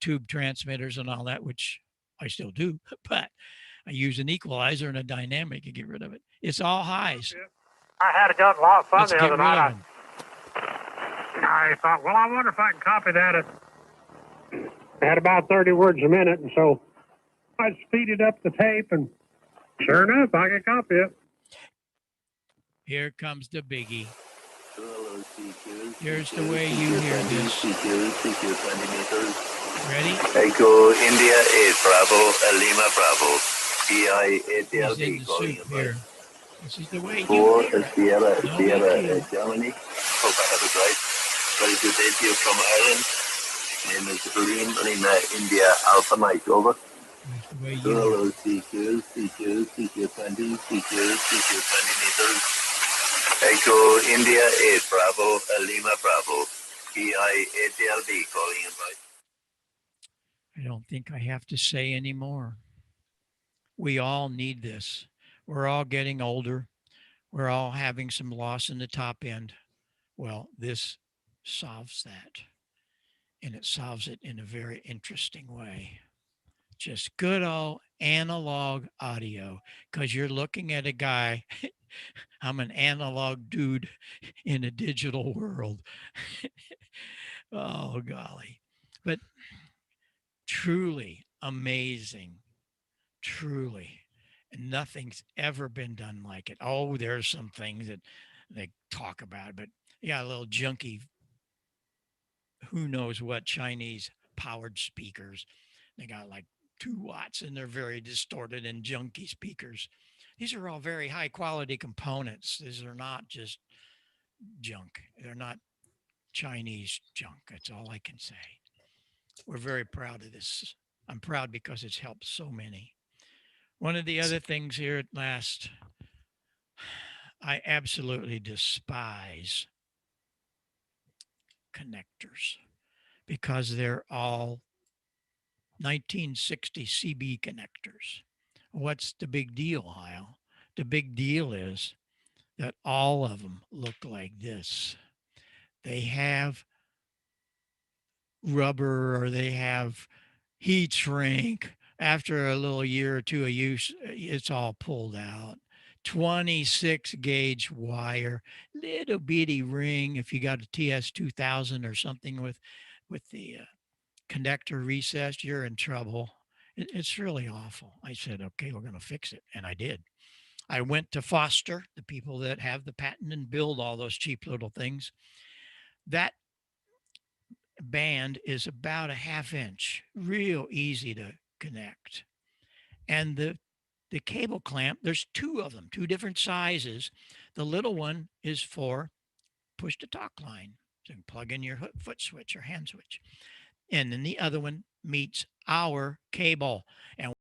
tube transmitters and all that, which I still do, but I use an equalizer and a dynamic to get rid of it. It's all highs. I had gotten a lot of fun Let's the get other rid of night. them. I thought, well, I wonder if I can copy that at about 30 words a minute. And so I speeded up the tape, and sure enough, I can copy it. Here comes the biggie. Here's the way you hear this. Ready? Echo India 8 Bravo, Lima Bravo, PI He's in ATLB the calling soup about here. This is the way you for hear it. Sierra, No big deal. Germany. Hope I have it right. Very good day to you from Ireland. Name is William, Lima, India, Alpha Mike, over. Here's the way you hear it. CQ 20 meters. Echo India 8 Bravo, Lima Bravo, PI ATLB calling about. I don't think I have to say any more. We all need this. We're all getting older. We're all having some loss in the top end. Well, this solves that. And it solves it in a very interesting way. Just good old analog audio, because you're looking at a guy. I'm an analog dude in a digital world. Oh, golly. But truly amazing. Truly. And nothing's ever been done like it. Oh, there's some things that they talk about, but yeah, a little junky, who knows what Chinese powered speakers. They got like 2 watts and they're very distorted and junky speakers. These are all very high quality components. These are not just junk. They're not Chinese junk. That's all I can say. We're very proud of this I'm proud because it's helped so many. One of the other things here at last, I absolutely despise connectors because they're all 1960 CB connectors. What's the big deal, Heil? The big deal is that all of them look like this. They have rubber or they have heat shrink. After a little year or two of use, it's all pulled out. 26 gauge wire, little bitty ring. If you got a TS2000 or something with the connector recessed, you're in trouble. It's really awful. I said, okay, we're going to fix it. And I did. I went to Foster, the people that have the patent and build all those cheap little things. That band is about a half inch, real easy to connect. And the cable clamp, there's two of them, two different sizes. The little one is for push to talk line. So you can plug in your foot switch or hand switch. And then the other one meets our cable. And